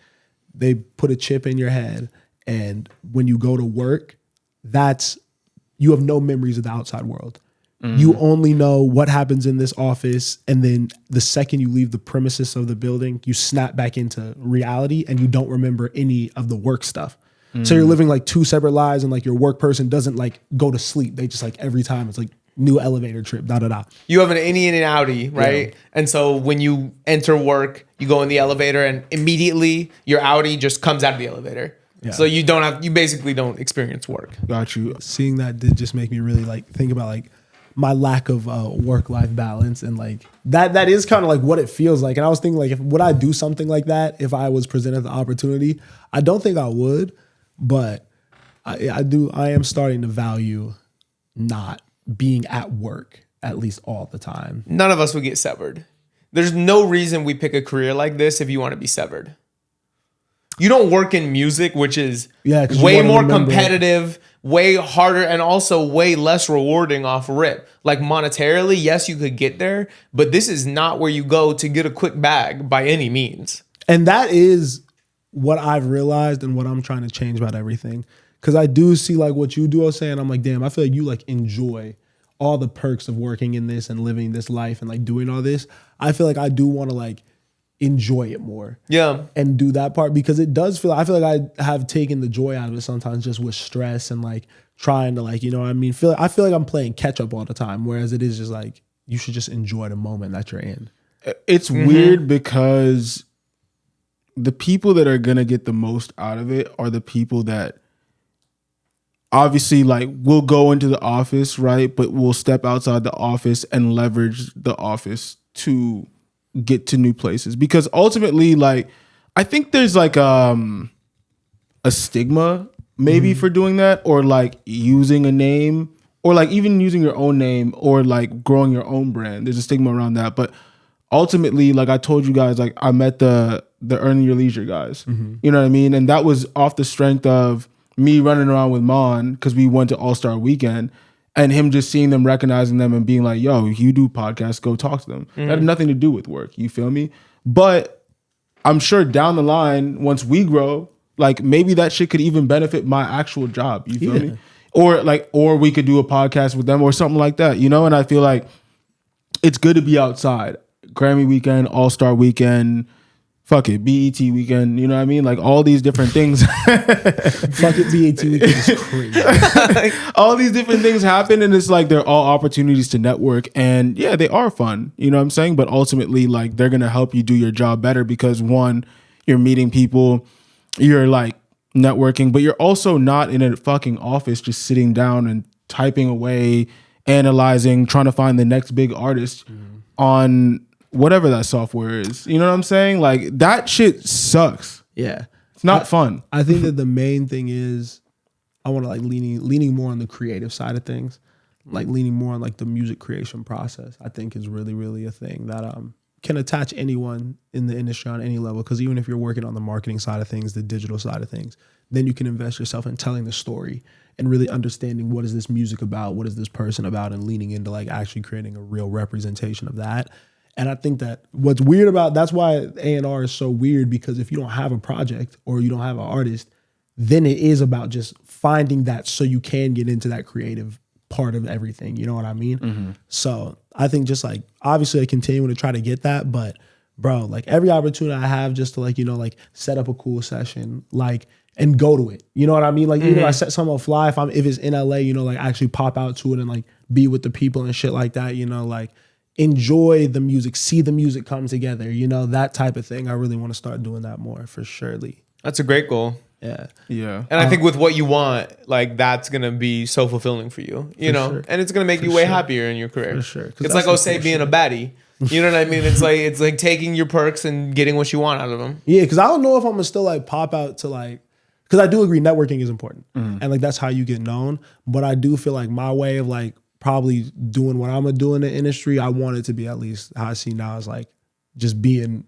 they put a chip in your head, and when you go to work, you have no memories of the outside world. You only know what happens in this office, and then the second you leave the premises of the building, you snap back into reality and you don't remember any of the work stuff. So you're living like two separate lives, and like your work person doesn't like go to sleep. They just like every time it's like new elevator trip, da da da. You have an innie and an outie, right? Yeah. And so when you enter work, you go in the elevator and immediately your outie just comes out of the elevator. Yeah. So you basically don't experience work. Got you. Seeing that did just make me really like think about like my lack of work-life balance, and like that is kind of like what it feels like. And I was thinking like, would I do something like that if I was presented the opportunity? I don't think I would, but I am starting to value not being at work at least all the time. None of us would get severed. There's no reason we pick a career like this if you want to be severed. You don't work in music, which is way more competitive, way harder, and also way less rewarding off rip. Like monetarily, yes, you could get there, but this is not where you go to get a quick bag by any means. And that is what I've realized and what I'm trying to change about everything. Because I do see like what you do, saying, I'm like, damn, I feel like you like enjoy all the perks of working in this and living this life and like doing all this. I feel like I do want to like enjoy it more. Yeah. And do that part, because it does feel, I feel like I have taken the joy out of it sometimes just with stress and like trying to like, you know what I mean? I feel like I'm playing catch up all the time. Whereas it is just like, you should just enjoy the moment that you're in. It's weird because the people that are going to get the most out of it are the people that obviously like will go into the office, right? But will step outside the office and leverage the office to get to new places. Because ultimately, like, I think there's like a stigma maybe for doing that, or like using a name, or like even using your own name, or like growing your own brand. There's a stigma around that. But ultimately, like I told you guys, like I met the Earn Your Leisure guys. You know what I mean? And that was off the strength of me running around with Mon, because we went to All-Star Weekend, and him just seeing them, recognizing them, and being like, yo, you do podcasts, go talk to them. That had nothing to do with work. You feel me? But I'm sure down the line, once we grow, like maybe that shit could even benefit my actual job. You feel me? Or we could do a podcast with them or something like that, you know? And I feel like it's good to be outside. Grammy weekend, All-Star weekend, fuck it, BET weekend, you know what I mean? Like all these different things. Fuck it, BET weekend is crazy. All these different things happen, and it's like they're all opportunities to network, and yeah, they are fun, you know what I'm saying? But ultimately, like they're gonna help you do your job better because one, you're meeting people, you're like networking, but you're also not in a fucking office just sitting down and typing away, analyzing, trying to find the next big artist on whatever that software is. You know what I'm saying? Like that shit sucks. Yeah. It's not fun. I think that the main thing is I want to like leaning more on the creative side of things, like leaning more on like the music creation process. I think is really, really a thing that can attach anyone in the industry on any level. Because even if you're working on the marketing side of things, the digital side of things, then you can invest yourself in telling the story and really understanding what is this music about, what is this person about, and leaning into like actually creating a real representation of that. And I think that what's weird about, that's why A&R is so weird, because if you don't have a project or you don't have an artist, then it is about just finding that so you can get into that creative part of everything. You know what I mean? So I think just like, obviously I continue to try to get that, but bro, like every opportunity I have just to like, you know, like set up a cool session, like, and go to it. You know what I mean? Like, either I set something on fly, if it's in LA, you know, like actually pop out to it and like be with the people and shit like that, you know, like, enjoy the music, see the music come together, you know, that type of thing. I really want to start doing that more for surely. That's a great goal. Yeah. Yeah. And I think with what you want, like that's going to be so fulfilling for you, you know, sure. And it's going to make you way happier in your career. For sure. It's like, say being a baddie. You know what I mean? It's like taking your perks and getting what you want out of them. Yeah. Cause I don't know if I'm gonna still like pop out to like, cause I do agree networking is important and like, that's how you get known. But I do feel like my way of like, probably doing what I'm gonna do in the industry, I want it to be at least how I see now is like just being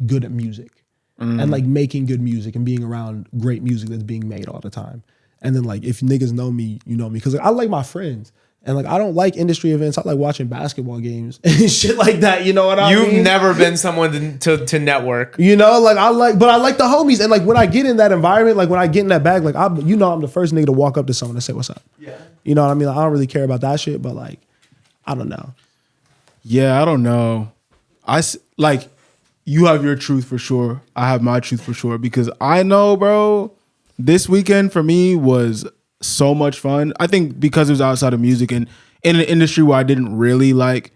good at music and like making good music and being around great music that's being made all the time. And then like if niggas know me, you know me, because like, I like my friends. And like I don't like industry events. I like watching basketball games and shit like that. You know what I mean? You've never been someone to network. You know, like I like the homies. And like when I get in that environment, like when I get in that bag, like I'm the first nigga to walk up to someone and say, "What's up?" Yeah. You know what I mean? Like, I don't really care about that shit, but like I don't know. Yeah, I don't know. Like, you have your truth for sure. I have my truth for sure because I know, bro, this weekend for me was so much fun. I think because it was outside of music and in an industry where I didn't really like,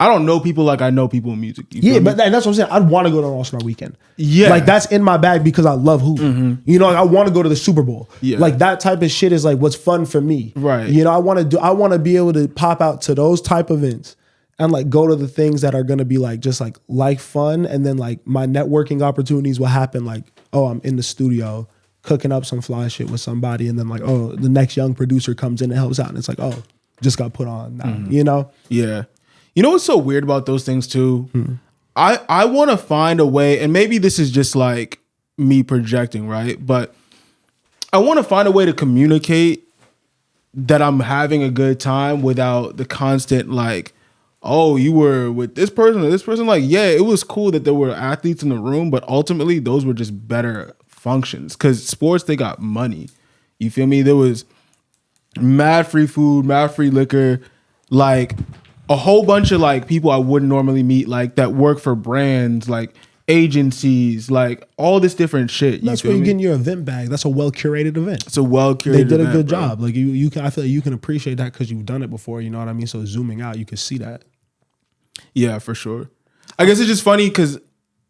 I don't know people like I know people in music. Yeah, but that's what I'm saying. I'd want to go to an All-Star weekend. Yeah. Like that's in my bag because I love hoop. You know, like, I want to go to the Super Bowl. Yeah. Like that type of shit is like what's fun for me. Right. You know, I want to be able to pop out to those type of events and like go to the things that are going to be like just like fun. And then like my networking opportunities will happen. Like, oh, I'm in the studio cooking up some fly shit with somebody. And then like, oh, the next young producer comes in and helps out. And it's like, oh, just got put on now, you know? Yeah. You know what's so weird about those things too? I want to find a way, and maybe this is just like me projecting, right? But I want to find a way to communicate that I'm having a good time without the constant like, oh, you were with this person or this person. Like, yeah, it was cool that there were athletes in the room, but ultimately those were just better functions because sports, they got money. You feel me? There was mad free food, mad free liquor, like a whole bunch of like people I wouldn't normally meet, like that work for brands, like agencies, like all this different shit. That's where you're getting your event bag. That's a well curated event. It's a well curated. They did a event, good bro. job. Like you can. I feel like you can appreciate that because you've done it before. You know what I mean? So zooming out, you can see that. Yeah, for sure. I guess it's just funny because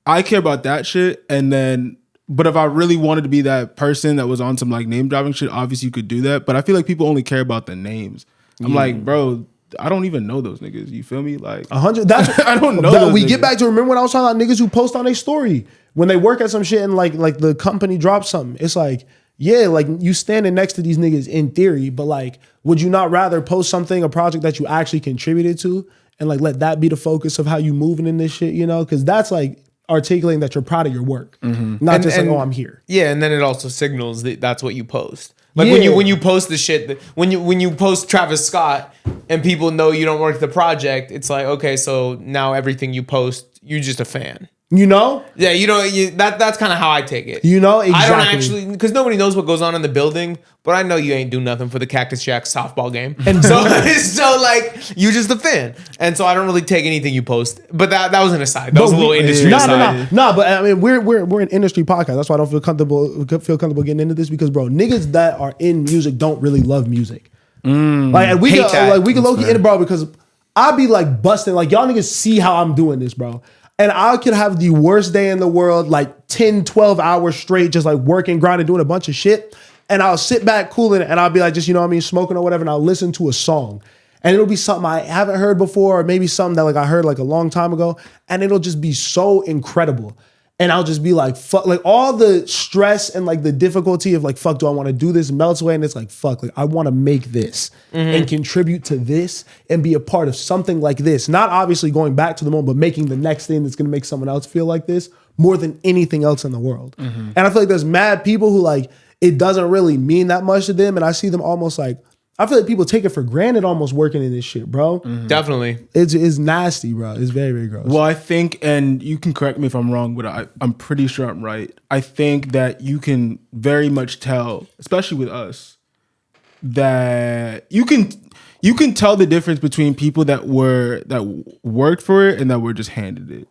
I care about that shit, and then. But if I really wanted to be that person that was on some like name dropping shit, obviously you could do that. But I feel like people only care about the names. I'm like, bro, I don't even know those niggas. You feel me? Like 100. That's I don't know. we those get niggas. back to remember when I was talking about niggas who post on their story when they work at some shit and like the company drops something. It's like, yeah, like you standing next to these niggas in theory, but like, would you not rather post something, a project that you actually contributed to, and like let that be the focus of how you moving in this shit? You know, because that's like articulating that you're proud of your work, not just like, oh, I'm here. Yeah, and then it also signals that that's what you post. Like when you post the shit, when you post Travis Scott and people know you don't work the project, it's like, okay, so now everything you post, you're just a fan. You know? Yeah, that's kind of how I take it. You know, exactly. I don't actually, because nobody knows what goes on in the building, but I know you ain't do nothing for the Cactus Jack softball game. And so like, you just a fan. And so I don't really take anything you post. But that was an aside. That was a little industry aside. No, but I mean, we're an industry podcast. That's why I don't feel comfortable getting into this because, bro, niggas that are in music don't really love music. Like, and we can low key in it, bro, because I'll be like busting, like, y'all niggas see how I'm doing this, bro. And I could have the worst day in the world, like 10, 12 hours straight, just like working, grinding, doing a bunch of shit. And I'll sit back cooling and I'll be like, just, you know what I mean, smoking or whatever. And I'll listen to a song. And it'll be something I haven't heard before, or maybe something that like I heard like a long time ago. And it'll just be so incredible. And I'll just be like, fuck, like all the stress and like the difficulty of like, fuck, do I want to do this melts away? And it's like, fuck, like I want to make this and contribute to this and be a part of something like this. Not obviously going back to the moment, but making the next thing that's going to make someone else feel like this more than anything else in the world. And I feel like there's mad people who like, it doesn't really mean that much to them. And I see them almost like, I feel like people take it for granted almost working in this shit, bro. Definitely. It's nasty, bro. It's very, very gross. Well, I think, and you can correct me if I'm wrong, but I'm pretty sure I'm right. I think that you can very much tell, especially with us, that you can tell the difference between people that worked for it and that were just handed it.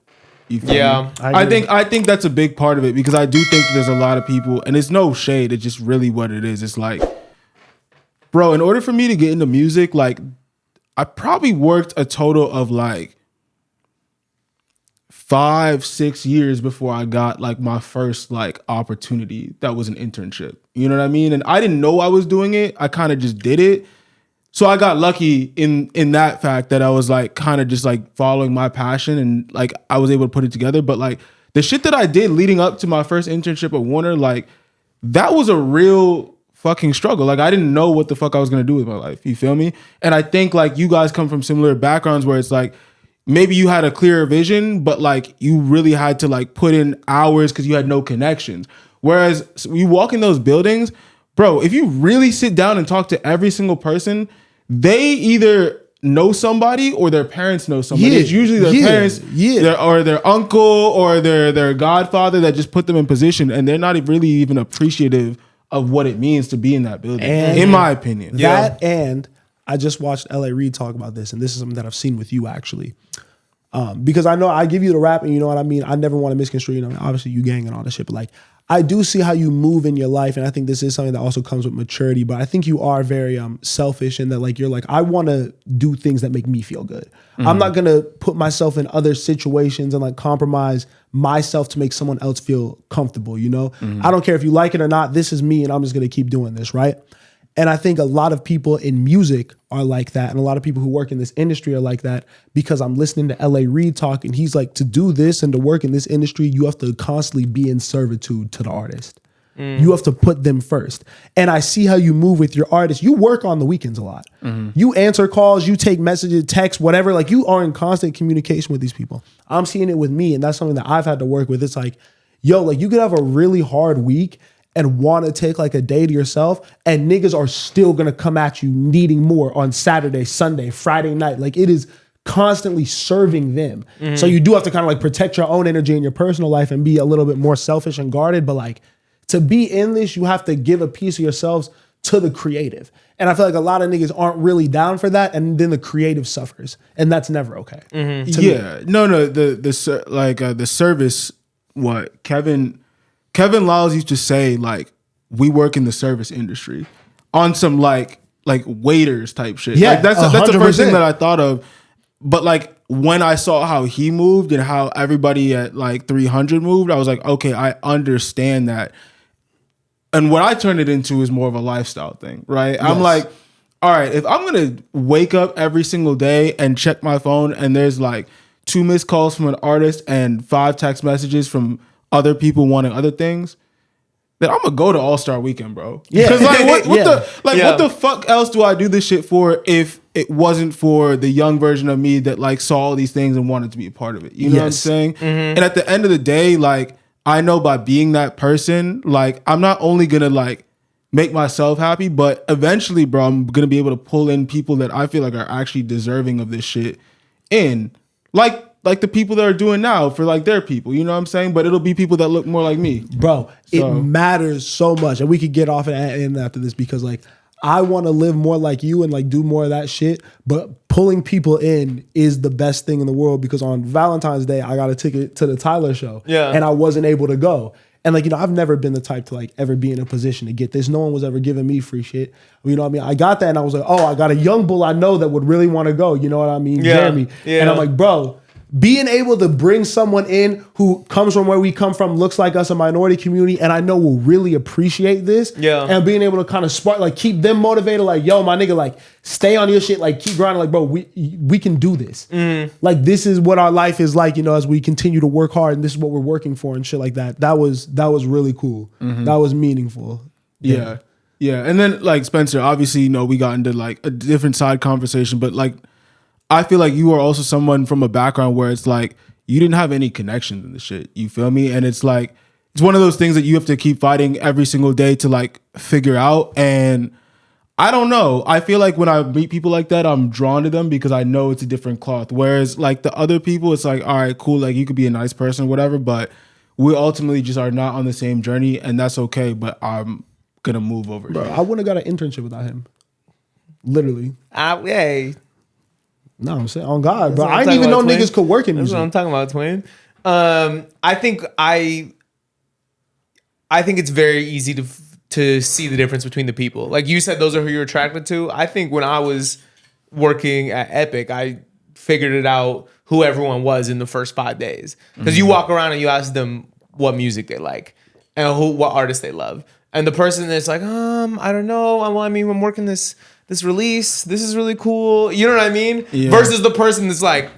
You feel me? I think that's a big part of it because I do think there's a lot of people, and it's no shade, it's just really what it is. It's like, bro, in order for me to get into music, like I probably worked a total of like 5-6 years before I got like my first like opportunity that was an internship. You know what I mean? And I didn't know I was doing it. I kind of just did it. So I got lucky in that fact that I was like kind of just like following my passion and like I was able to put it together. But like the shit that I did leading up to my first internship at Warner, like that was a real fucking struggle. Like I didn't know what the fuck I was gonna do with my life. You feel me? And I think like you guys come from similar backgrounds where it's like maybe you had a clearer vision, but like you really had to like put in hours because you had no connections. Whereas you walk in those buildings, bro, if you really sit down and talk to every single person, they either know somebody or their parents know somebody. It's usually their parents or their uncle or their godfather that just put them in position, and they're not really even appreciative of what it means to be in that building, in my opinion. And I just watched L.A. Reid talk about this, and this is something that I've seen with you actually. Because I know I give you the rap, and you know what I mean. I never want to misconstrue. You know, obviously you gang and all that shit, but like I do see how you move in your life, and I think this is something that also comes with maturity. But I think you are very selfish in that, like you're like, I want to do things that make me feel good. I'm not gonna put myself in other situations and like compromise myself to make someone else feel comfortable. You know, I don't care if you like it or not. This is me, and I'm just gonna keep doing this, right? And I think a lot of people in music are like that. And a lot of people who work in this industry are like that because I'm listening to L.A. Reid talk, and he's like, to do this and to work in this industry, you have to constantly be in servitude to the artist. You have to put them first. And I see how you move with your artists. You work on the weekends a lot. You answer calls, you take messages, text, whatever. Like you are in constant communication with these people. I'm seeing it with me, and that's something that I've had to work with. It's like, yo, like you could have a really hard week and want to take like a day to yourself, and niggas are still gonna come at you needing more on Saturday, Sunday, Friday night. Like it is constantly serving them. So you do have to kind of like protect your own energy in your personal life and be a little bit more selfish and guarded. But like to be in this, you have to give a piece of yourselves to the creative. And I feel like a lot of niggas aren't really down for that, and then the creative suffers, and that's never okay. Yeah, no, the service. What Kevin Lyles used to say, like, we work in the service industry on some like waiters type shit. Yeah, like, that's the first 100%. thing that I thought of. But like when I saw how he moved and how everybody at like 300 moved, I was like, okay, I understand that. And what I turned it into is more of a lifestyle thing, right? Yes. I'm like, all right, if I'm gonna wake up every single day and check my phone and there's like 2 missed calls from an artist and 5 text messages from other people wanting other things, then I'm gonna go to All-Star Weekend, bro. Yeah. Because like what the fuck else do I do this shit for if it wasn't for the young version of me that like saw all these things and wanted to be a part of it? You know what I'm saying? And at the end of the day, like I know by being that person, like I'm not only gonna like make myself happy, but eventually, bro, I'm gonna be able to pull in people that I feel like are actually deserving of this shit in. Like the people that are doing now for like their people, you know what I'm saying? But it'll be people that look more like me. Bro, it matters so much. And we could get off and after this because like I want to live more like you and like do more of that shit. But pulling people in is the best thing in the world because on Valentine's Day, I got a ticket to the Tyler show. Yeah. And I wasn't able to go. And like, you know, I've never been the type to like ever be in a position to get this. No one was ever giving me free shit. You know what I mean? I got that and I was like, oh, I got a young bull I know that would really want to go. You know what I mean? Yeah. Jeremy. Yeah. And I'm like, bro, being able to bring someone in who comes from where we come from, looks like us, a minority community, and I know will really appreciate this. Yeah. And being able to kind of spark, like keep them motivated, like, yo, my nigga, like stay on your shit, like keep grinding, like, bro, we can do this. Like this is what our life is like, you know, as we continue to work hard and this is what we're working for and shit like that. That was really cool. That was meaningful. Yeah. Yeah. And then like Spencer, obviously, you know, we got into like a different side conversation, but like I feel like you are also someone from a background where it's like you didn't have any connections in the shit. You feel me? And it's like it's one of those things that you have to keep fighting every single day to like figure out. And I don't know. I feel like when I meet people like that, I'm drawn to them because I know it's a different cloth. Whereas like the other people, it's like, all right, cool. Like you could be a nice person or whatever, but we ultimately just are not on the same journey, and that's okay. But I'm gonna move over. Bro, I wouldn't have got an internship without him. Literally. Hey. No, I'm saying on God, bro. I didn't even know niggas could work in music. That's what I'm talking about, twin. I think it's very easy to see the difference between the people. Like you said, those are who you're attracted to. I think when I was working at Epic, I figured it out who everyone was in the first 5 days. Because you walk around and you ask them what music they like and what artists they love. And the person that's like, I don't know. I'm working this release. This is really cool. You know what I mean? Yeah. Versus the person that's like,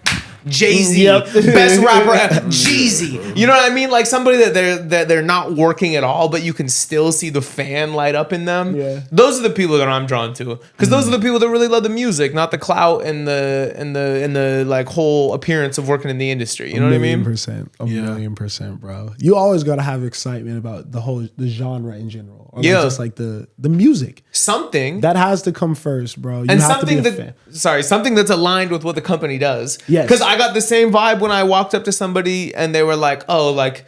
Jay-Z, best rapper, Jeezy. You know what I mean? Like somebody that they're not working at all, but you can still see the fan light up in them. Yeah. Those are the people that I'm drawn to, because those are the people that really love the music, not the clout and the like whole appearance of working in the industry. You know what I mean? 1,000,000%, 1,000,000%, bro. You always gotta have excitement about the genre in general, or like just like the music. Something that has to come first, bro. And something something that's aligned with what the company does. Yes. Because I got the same vibe when I walked up to somebody and they were like, oh, like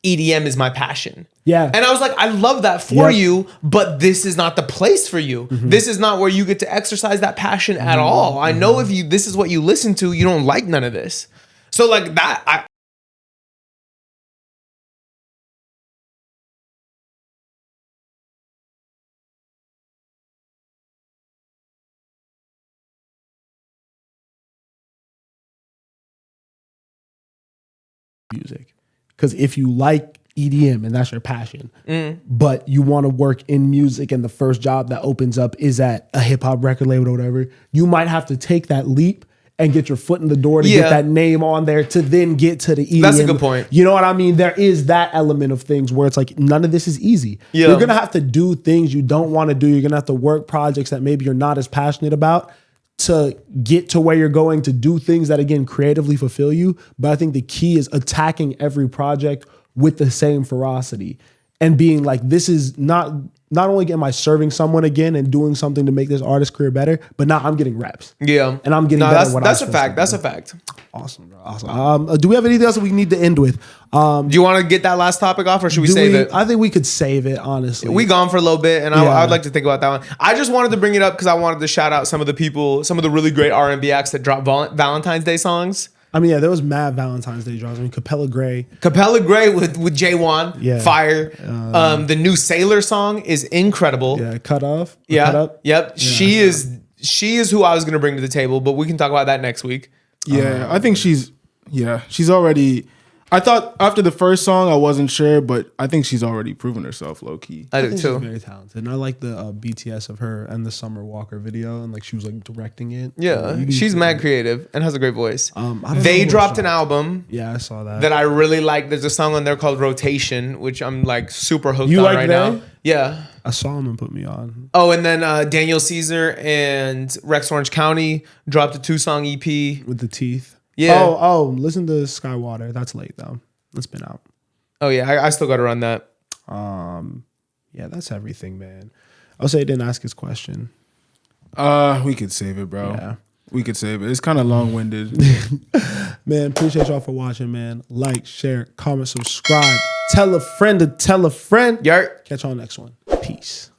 EDM is my passion. Yeah. And I was like, I love that for you, but this is not the place for you. This is not where you get to exercise that passion at all. I know if this is what you listen to, you don't like none of this. So like that, music. Because if you like EDM and that's your passion, but you want to work in music and the first job that opens up is at a hip hop record label or whatever, you might have to take that leap and get your foot in the door to get that name on there to then get to the EDM. That's a good point. You know what I mean? There is that element of things where it's like none of this is easy. Yeah. You're going to have to do things you don't want to do. You're going to have to work projects that maybe you're not as passionate about to get to where you're going, to do things that, again, creatively fulfill you. But I think the key is attacking every project with the same ferocity and being like, this is not only am I serving someone again and doing something to make this artist career better, but now I'm getting reps. Yeah. And I'm getting better at what that's a fact. That's a fact. Awesome, bro. Awesome. Do we have anything else that we need to end with? Do you want to get that last topic off, or should we save it? I think we could save it, honestly. We gone for a little bit, and I would like to think about that one. I just wanted to bring it up because I wanted to shout out some of the people, some of the really great R&B acts that drop Valentine's Day songs. I mean, yeah, there was mad Valentine's Day drops. I mean, Capella Gray with J1, fire. The new Sailor song is incredible. Yeah, Cut Off. Yeah, Cut Up. yep. Yeah, she is who I was gonna bring to the table, but we can talk about that next week. Yeah, I think she's already. I thought after the first song I wasn't sure, but I think she's already proven herself low key. I do think too. She's very talented, and I like the BTS of her and the Summer Walker video, and like she was like directing it. Yeah, she's mad creative and has a great voice. They dropped an album. Yeah, I saw that. That I really like. There's a song on there called Rotation, which I'm like super hooked You on like right that? now. Yeah. I saw him and put me on. Oh, and then Daniel Caesar and Rex Orange County dropped a 2-song EP. With the teeth. Yeah. Oh, listen to Skywater. That's late though. It's been out. Oh yeah, I still got to run that. Yeah, that's everything, man. I'll say I didn't ask his question. We could save it, bro. Yeah. We could save it. It's kind of long-winded. Man, appreciate y'all for watching, man. Like, share, comment, subscribe. Tell a friend to tell a friend. Yart. Catch y'all next one. Peace.